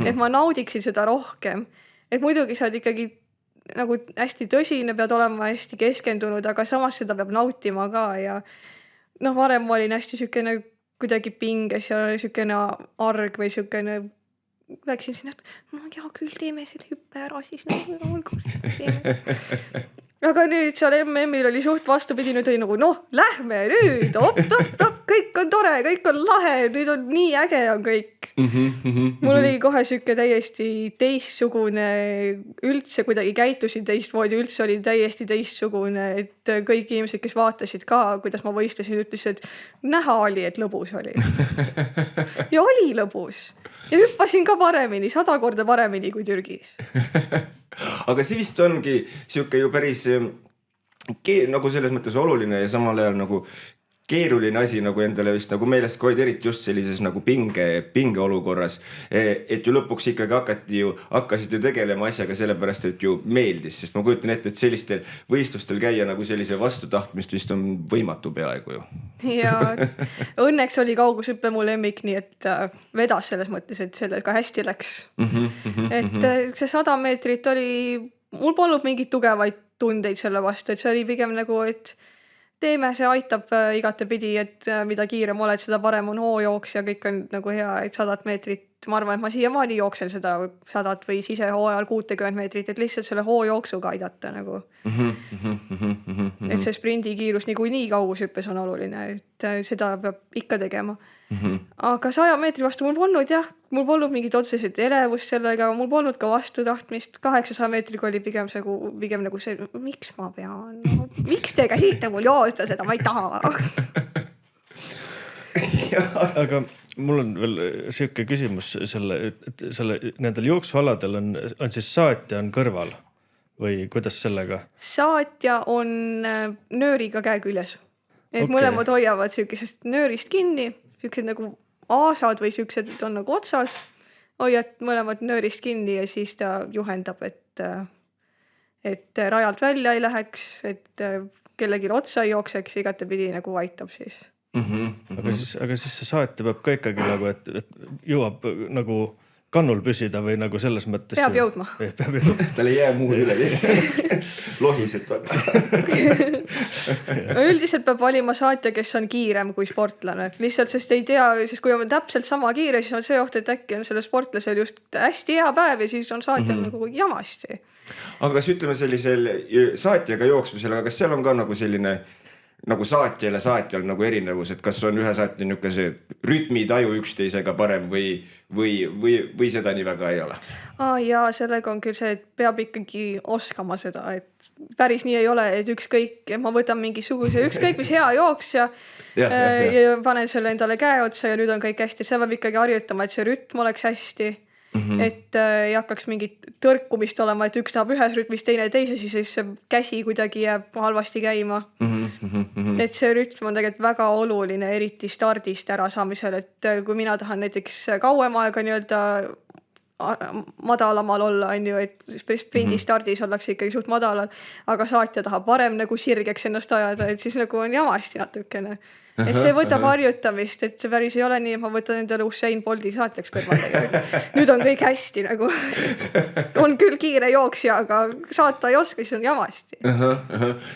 Et ma naudiksin seda rohkem. Et muidugi sa oled ikkagi nagu hästi tõsine, pead olema hästi keskendunud, aga samas seda peab nautima ka ja varem ma olin hästi sükene kuidagi pinges ja sükene arg või sükene läksin sinna, et no hea küll, teeme selle hüppe ära siis. aga nüüd seal MM-il oli suht vastupidi, nüüd oli nagu lähme nüüd, kõik on tore, kõik on lahe, nüüd on nii äge on kõik. Mul oli kohe siuke täiesti teistsugune, üldse kuidagi käitusin teistmoodi, üldse oli täiesti teistsugune, et kõik inimesed, kes vaatasid ka, kuidas ma võistlesin, ütlesid, et näha oli, et lõbus oli. Ja oli lõbus. Ja hüppasin ka paremini, 100 korda paremini kui Türgis. Aga see vist ongi siuke ju päris nagu selles mõttes oluline ja samal ajal nagu keeruline asi nagu endale vist nagu meeles ka hoida, eriti just sellises nagu pinge olukorras, et ju lõpuks ikkagi hakkasid ju tegelema asjaga sellepärast, et ju meeldis, sest ma kujutan ette, et sellistel võistlustel käia nagu sellise vastutahtmist vist on võimatu peaaegu ju. Ja õnneks oli kaugushüppe mu lemmik, nii et vedas selles mõttes, et sellega hästi läks. Et see 100 meetrit oli, mul polnud mingit tugevaid tundeid selle vastu, et see oli pigem nagu, et teeme, see aitab igatepidi, et mida kiirem oled, seda parem on hoojooks ja kõik on nagu hea, et 100 meetrit. Ma arvan, et ma siiamaani jooksen seda 100 või sisehooajal 60 meetrit, et lihtsalt selle hoojooksuga aidata nagu. Et see sprindikiirus niikuinii kaugushüppes on oluline, et seda peab ikka tegema. Aga 100 meetri vastu mul polnud mingit otseselt elevust sellega, mul polnud ka vastutahtmist. 800 meetriga oli pigem nagu see, miks ma pean? Miks te käsite mul joosta seda, ma ei taha. Aga mul on veel siuke küsimus et nendel jooksualadel on siis saatja on kõrval või kuidas sellega? Saatja on nööriga käe küljes. Et mõlemad hoiavad siukesest nöörist kinni, siuksed nagu aasad või siuksed on nagu otsas, hoiad mõlemad nöörist kinni ja siis ta juhendab, et rajalt välja ei läheks, et kellelgi otsa ei jookseks, igatepidi nagu aitab siis. Aga siis see saatja peab ka ikkagi nagu, et jõuab nagu kannul püsida või nagu selles mõttes. Peab jõudma. Tal ei jää muud üle lohised. Üldiselt peab valima saatja, kes on kiirem kui sportlane. Lihtsalt, sest ei tea, sest kui on täpselt sama kiire, siis on see oht, et äkki on selle sportlasel just hästi hea päev ja siis on saatja nagu jamasti. Aga kas ütleme sellisel saatjaga jooksmisel, aga kas seal on ka nagu selline nagu saatjal nagu erinevus, et kas on ühe saatja niuke see rütmitaju üksteisega parem või seda nii väga ei ole? Ja sellega on küll see, et peab ikkagi oskama seda, et päris nii ei ole, et ükskõik, ma võtan mingisuguse ükskõik mis hea jooks ja panen selle endale käe otsa ja nüüd on kõik hästi. See peab ikkagi harjutama, et see rütm oleks hästi. Et ei hakkaks mingit tõrkumist olema, et üks tahab ühes rütmis, teine teise, siis see käsi kuidagi jääb halvasti käima. Et see rütm on tegelikult väga oluline, eriti stardist ära saamisel, et kui mina tahan näiteks kauem aega nii-öelda madalamal olla, on ju, et sprindi stardis ollakse ikkagi suht madalal, aga saatja tahab varem nagu sirgeks ennast ajada, et siis nagu on jamasti natukene. Et see võtab harjutamist, et see päris ei ole nii, et ma võtan endale Usain Bolti saatjaks kõrvale. Nüüd on kõik hästi nagu. On küll kiire jooksja, aga saata ei oska, siis on jamasti.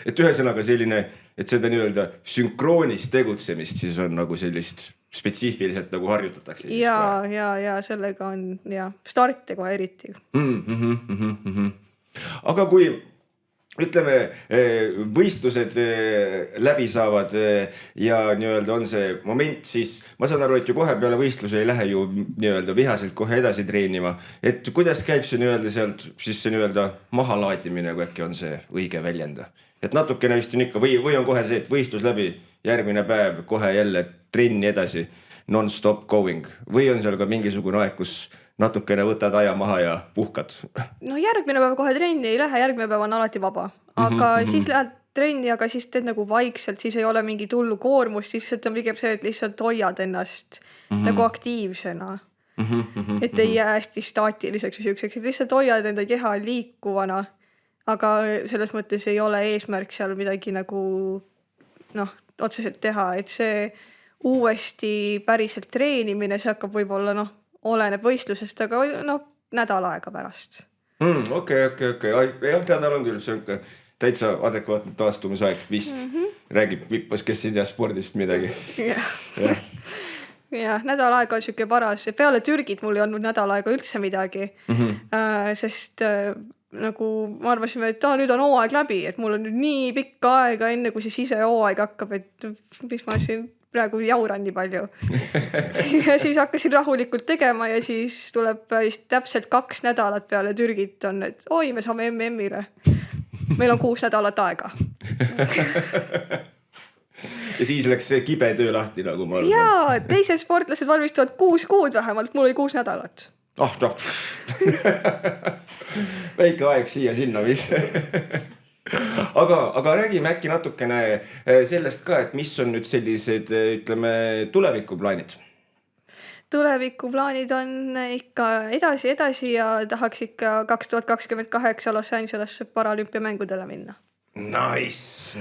Et ühesõnaga selline, et seda nii-öelda sünkroonis tegutsemist siis on nagu sellist spetsiifiliselt nagu harjutatakse. Ja sellega on starte kohe eriti. Aga kui ütleme, võistlused läbi saavad ja nii-öelda on see moment, siis ma saan aru, et ju kohe peale võistluse ei lähe ju nii-öelda vihaselt kohe edasi treenima. Et kuidas käib see nii-öelda sealt siis see nii-öelda mahalaadimine, kui äkki on see õige väljenda? Et natukene vist on ikka või on kohe see, et võistlus läbi, järgmine päev kohe jälle trenni edasi, non-stop going või on seal ka mingisugune aeg, kus natukene võtad aja maha ja puhkad? No järgmine päev kohe trenni ei lähe, järgmine päev on alati vaba. Aga siis lähed trenni, aga siis teed nagu vaikselt, siis ei ole mingi tullu koormust, siis on pigem see, et lihtsalt hoiad ennast nagu aktiivsena. Et ei jää hästi staatiliseks või siukseks, et lihtsalt hoiad enda keha liikuvana. Aga selles mõttes ei ole eesmärk seal midagi nagu otseselt teha, et see uuesti päriselt treenimine, see hakkab võib-olla oleneb võistlusest, aga nädal aega pärast. Okei. Jah, nädal on küll see täitsa adekvaatne taastumisaeg vist. Räägib Vippas, kes ei tea spordist midagi. Ja nädal aega on siuke paras. Peale Türgit mul ei olnud nädal aega üldse midagi. Sest nagu me arvasime, et nüüd on hooaeg läbi, et mul on nüüd nii pikka aega enne, kui see sisehooaeg hakkab, et mis ma siin praegu jauran nii palju. Ja siis hakkasin rahulikult tegema ja siis tuleb täpselt 2 nädalat peale Türgit on, et oi, me saame MM-ile. Meil on 6 nädalat aega. Ja siis läks see kibe töö lahti, nagu ma arvan. Jaa, teised sportlased valmistuvad 6 kuud vähemalt, mul oli 6 nädalat. Väike aeg siia-sinna mis. Aga räägime äkki natukene sellest ka, et mis on nüüd sellised, ütleme, tulevikuplaanid? Tulevikuplaanid on ikka edasi ja tahaks ikka 2028 Los Angelesse paralümpiamängudele minna. Nice.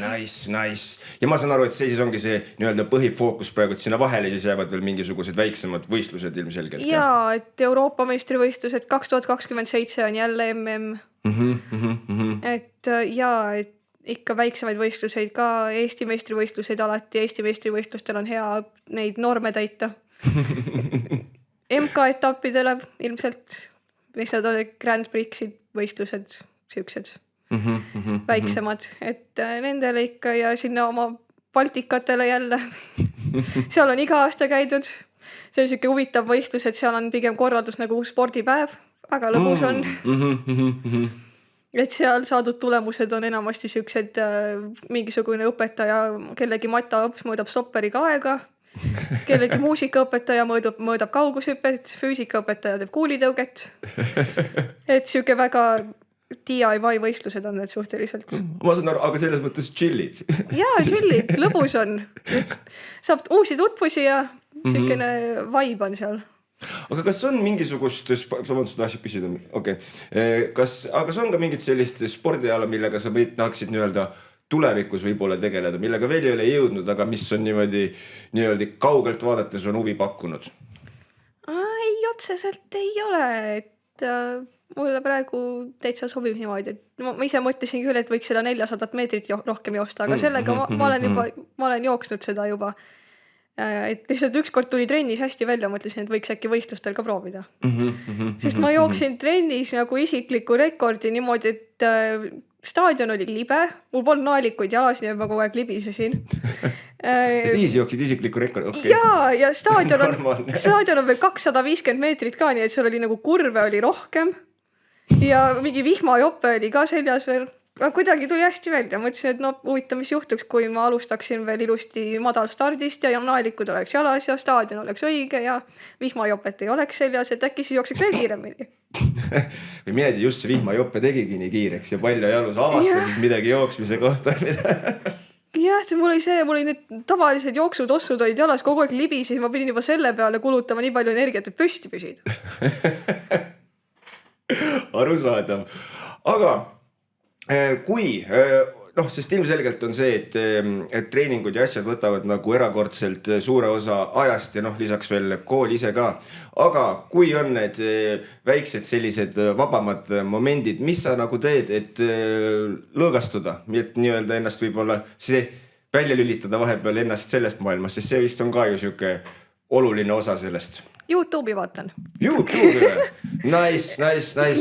Ja ma saan aru, et see siis ongi see nii-öelda põhifookus praegu, et sinna vahele siis jäävad veel mingisugused väiksemad võistlused ilmselgelt. Jaa, et Euroopa meistrivõistlused 2027 on jälle MM. Et ikka väiksemaid võistluseid ka, Eesti meistrivõistluseid alati, Eesti meistrivõistlustel on hea neid norme täita. MK-etappidele ilmselt, mis nad on Grand Prix'id võistlused, siuksed väiksemad, et nendele ikka ja sinna oma Baltikatele jälle. Seal on iga aasta käidud. See on siuke huvitav võistlus, et seal on pigem korraldus nagu spordipäev, aga lõbus on. Et seal saadud tulemused on enamasti siuksed mingisugune õpetaja, kellegi mataõps mõõdab stopperiga aega, kellegi muusikaõpetaja mõõdab kaugushüpet, füüsikaõpetaja teeb kuulitõuget. Et siuke väga DIY võistlused on need suhteliselt. Ma saan aru, aga selles mõttes chillid. Jaa, chillid, lõbus on. Saab uusi tutvusi ja siukene vibe on seal. Aga kas on mingisugust, vabandust, tahtsid küsida, okei. Aga on ka mingit sellist spordiala, millega sa tahaksid nii-öelda tulevikus võib-olla tegeleda, millega veel ei ole jõudnud, aga mis on niimoodi kaugelt vaadates on huvi pakkunud? Ei, otseselt ei ole, et mulle praegu täitsa sobib niimoodi, et ma ise mõtlesin küll, et võiks seda 400 meetrit rohkem joosta, aga sellega ma olen jooksnud seda juba. Et lihtsalt ükskord tuli trennis hästi välja, mõtlesin, et võiks äkki võistlustel ka proovida. Sest ma jooksin trennis nagu isikliku rekordi niimoodi, et staadion oli libe, mul polnud naelikuid jalas, nii et ma kogu aeg libisesin. Ja siis jooksid isikliku rekordi, okei. Ja staadion on veel 250 meetrit ka, nii et seal oli nagu kurve oli rohkem. Ja mingi vihmajope oli ka seljas veel. Kuidagi tuli hästi välja. Mõtlesin, et huvitav, mis juhtuks, kui ma alustaksin veel ilusti madal stardist ja naelikud oleks jalas ja staadion oleks õige ja vihmajopet ei oleks seljas, et äkki siis jookseks veel kiiremini. Või minedi just see vihmajope tegigi nii kiireks ja palju jalus avastasid midagi jooksmise kohta. Jah, mul oli need tavalised jooksutossud olid jalas kogu aeg libisi, ma pidin juba selle peale kulutama nii palju energiat, et püsti püsida. Arusaadav. Aga kui, sest ilmselgelt on see, et treeningud ja asjad võtavad nagu erakordselt suure osa ajast ja lisaks veel kool ise ka. Aga kui on need väiksed sellised vabamad momendid, mis sa nagu teed, et lõõgastuda, et nii-öelda ennast võib-olla see välja lülitada vahepeal ennast sellest maailmast, sest see vist on ka ju siuke oluline osa sellest. YouTube'i vaatan. YouTube'i või? Nice.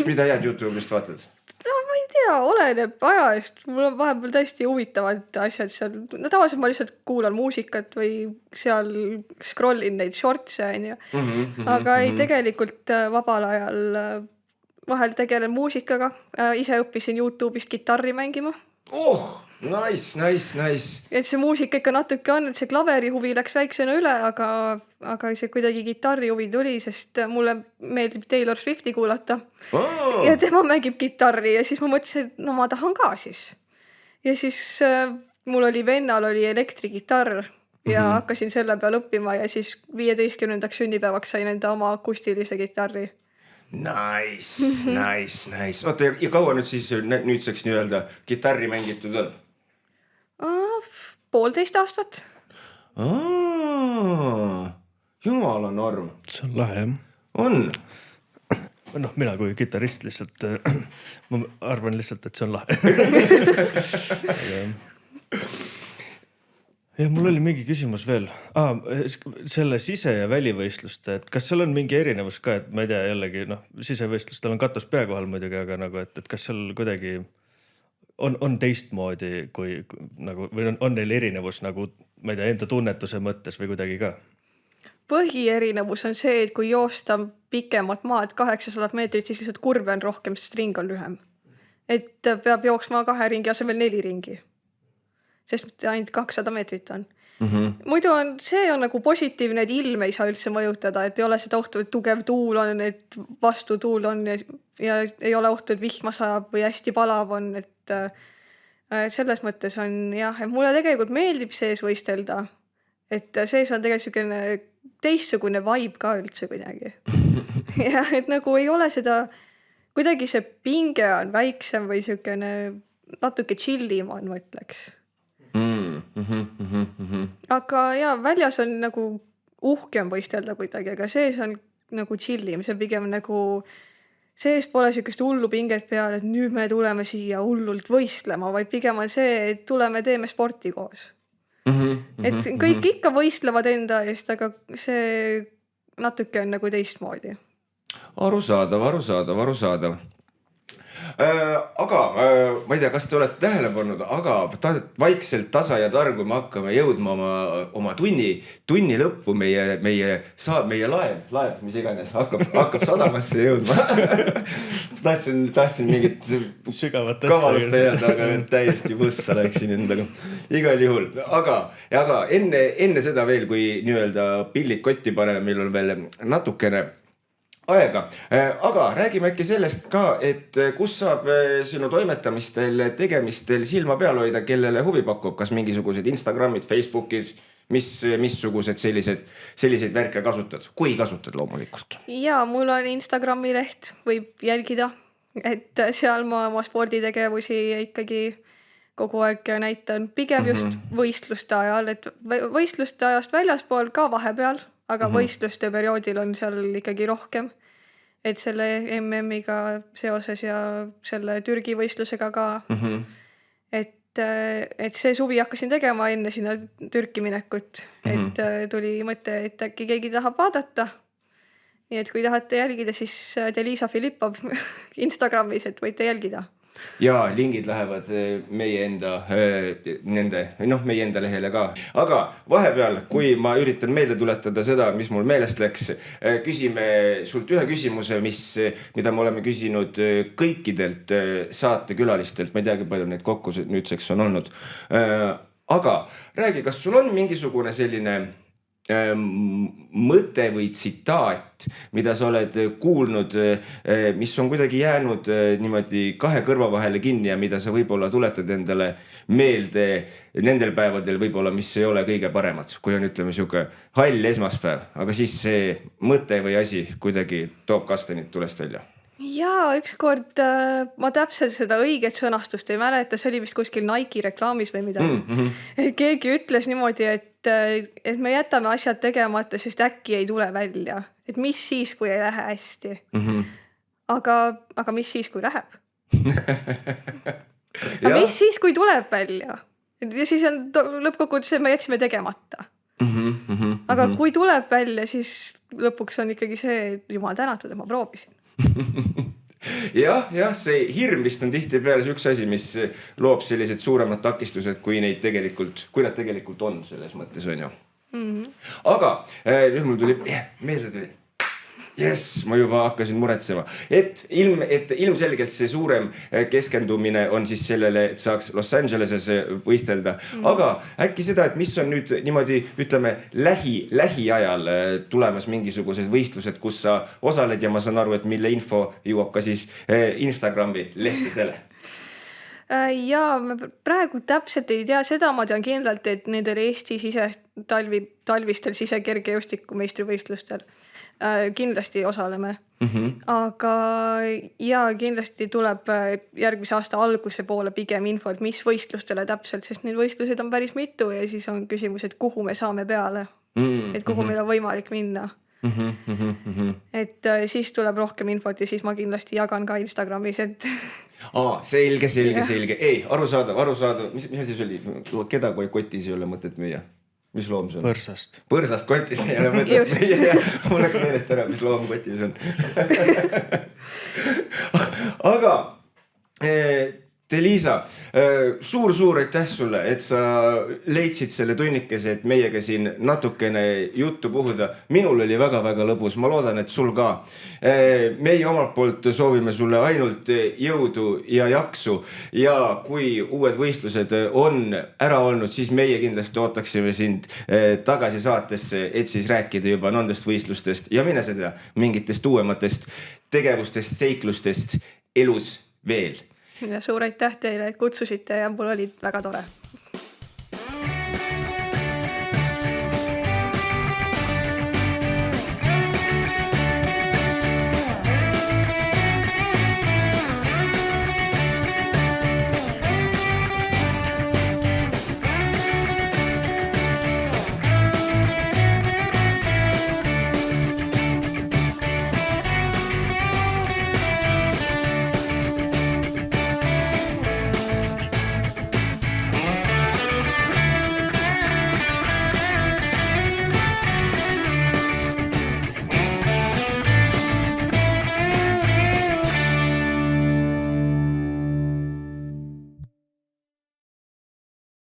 Mida jääd YouTube'ist vaatad? Ma ei tea, oleneb aja eest. Mul on vahepeal täiesti huvitavad asjad seal. Tavaliselt ma lihtsalt kuulan muusikat või seal scrollin neid shortse. Aga ei, tegelikult vabal ajal vahel tegelen muusikaga. Ise õppisin YouTube'ist gitarri mängima. Nice. Et see muusika ikka natuke on, et see klaveri huvi läks väiksena üle, aga see kuidagi gitarri huvi tuli, sest mulle meeldib Taylor Swifti kuulata. Ja tema mängib gitarri ja siis ma mõtlesin, et ma tahan ka siis. Ja siis mul oli vennal oli elektrigitarr ja hakkasin selle peal õppima ja siis 15. sünnipäevaks sain enda oma akustilise gitarri. Nice. Oota, ja kaua nüüd siis nüüdseks nii-öelda gitarri mängitud on? 1,5 aastat. Jumala norm. See on lahe, jah. On. Mina kui kitarrist lihtsalt, ma arvan lihtsalt, et see on lahe. Ja mul oli mingi küsimus veel. Selle sise- ja välivõistluste, et kas seal on mingi erinevus ka, et ma ei tea, jällegi sisevõistlustel on katus pea kohal muidugi, aga nagu, et kas seal kuidagi on teistmoodi kui nagu, või on neil erinevus nagu, ma ei tea, enda tunnetuse mõttes või kuidagi ka? Põhierinevus on see, et kui joosta pikemat maad 800 meetrit, siis lihtsalt kurve on rohkem, sest ring on lühem. Et peab jooksma 2 ringi asemel 4 ringi. Sest ainult 200 meetrit on. Muidu see on nagu positiivne, et ilm ei saa üldse mõjutada, et ei ole seda ohtu, et tugev tuul on, et vastu tuul on ja ei ole ohtu, et vihma sajab või hästi palav on, et selles mõttes on jah, et mulle tegelikult meeldib sees võistelda, et sees on tegelikult selline teistsugune vibe ka üldse kuidagi. Ja et nagu ei ole seda, kuidagi see pinge on väiksem või selline natuke chillim on, ma ütleks. Aga jaa, väljas on nagu uhkem võistelda kuidagi, aga sees on nagu chillim, see pigem nagu sees pole sellist hullu pinget peal, et nüüd me tuleme siia hullult võistlema, vaid pigem on see, et tuleme teeme sporti koos. Et kõik ikka võistlevad enda eest, aga see natuke on nagu teistmoodi. Arusaadav. Aga ma ei tea, kas te olete tähele pannud, aga vaikselt tasa ja targu me hakkame jõudma oma tunni lõppu, meie laev, mis iganes, hakkab sadamasse jõudma. Tahtsin mingit kavalust öelda, aga täiesti võssa läksin endaga. Igal juhul, aga enne seda veel, kui nii-öelda pillid kotti paneme, meil on veel natukene aega, aga räägime äkki sellest ka, et kus saab sinu toimetamistel, tegemistel silma peal hoida, kellele huvi pakub, kas mingisugused Instagramid, Facebookid, missugused selliseid värke kasutad, kui kasutad loomulikult? Jaa, mul on Instagrami leht, võib jälgida, et seal ma oma sporditegevusi ikkagi kogu aeg näitan, pigem just võistluste ajal, et võistluste ajast väljaspool ka vahepeal, aga võistluste perioodil on seal ikkagi rohkem, et selle MM-iga seoses ja selle Türgi võistlusega ka, et see suvi hakkasin tegema enne sinna Türki minekut, et tuli mõte, et äkki keegi tahab vaadata. Nii et kui tahate jälgida, siis Delisa Filippov Instagramis, et võite jälgida. Ja lingid lähevad meie enda lehele ka. Aga vahepeal, kui ma üritan meelde tuletada seda, mis mul meelest läks, küsime sult ühe küsimuse, mida me oleme küsinud kõikidelt saatekülalistelt. Ma ei teagi, palju neid kokku nüüdseks on olnud. Aga räägi, kas sul on mingisugune selline mõte või tsitaat, mida sa oled kuulnud, mis on kuidagi jäänud niimoodi 2 kõrva vahele kinni ja mida sa võib-olla tuletad endale meelde nendel päevadel võib-olla, mis ei ole kõige paremad, kui on ütleme siuke hall esmaspäev, aga siis see mõte või asi kuidagi toob kastanid tulest välja. Jaa, ükskord ma täpselt seda õiget sõnastust ei mäleta, see oli vist kuskil Nike reklaamis või midagi. Keegi ütles niimoodi, et me jätame asjad tegemata, sest äkki ei tule välja. Et mis siis, kui ei lähe hästi. Aga mis siis, kui läheb? Aga mis siis, kui tuleb välja? Ja siis on lõppkokkuvõttes, et me jätsime tegemata. Aga kui tuleb välja, siis lõpuks on ikkagi see, et jumal tänatud, et ma proovisin. jah, see hirm vist on tihtipeale üks asi, mis loob sellised suuremad takistused, kui nad tegelikult on selles mõttes, on ju. Aga nüüd mul tuli, meelde tuli. Yes, ma juba hakkasin muretsema, et ilmselgelt see suurem keskendumine on siis sellele, et saaks Los Angeleses võistelda. Aga äkki seda, et mis on nüüd niimoodi, ütleme, lähiajal tulemas mingisugused võistlused, kus sa osaled ja ma saan aru, et mille info jõuab ka siis Instagrami lehtedele. Jaa, ma praegu täpselt ei tea, seda ma tean kindlalt, et nendel Eesti talvistel sisekergejõustiku meistrivõistlustel kindlasti osaleme. Aga jaa, kindlasti tuleb järgmise aasta alguse poole pigem info, et mis võistlustele täpselt, sest neid võistlused on päris mitu ja siis on küsimus, et kuhu me saame peale, et kuhu meil on võimalik minna. et siis tuleb rohkem infot ja siis ma kindlasti jagan ka Instagramis, et Selge. Ei, arusaadav. Mis asi see oli? Keda kotis ei ole mõtet müüa? Mis loom see on? Põrsast kotis ei ole mõtet müüa. Mul läks meelest ära, mis loom kotis on. Aga Liisa, suur aitäh sulle, et sa leidsid selle tunnikese, et meiega siin natukene juttu puhuda. Minul oli väga-väga lõbus, ma loodan, et sul ka. Meie omalt poolt soovime sulle ainult jõudu ja jaksu ja kui uued võistlused on ära olnud, siis meie kindlasti ootaksime sind tagasi saatesse, et siis rääkida juba nendest võistlustest ja mine seda mingitest uuematest tegevustest, seiklustest elus veel. Ja suur aitäh teile, et kutsusite ja mul oli väga tore.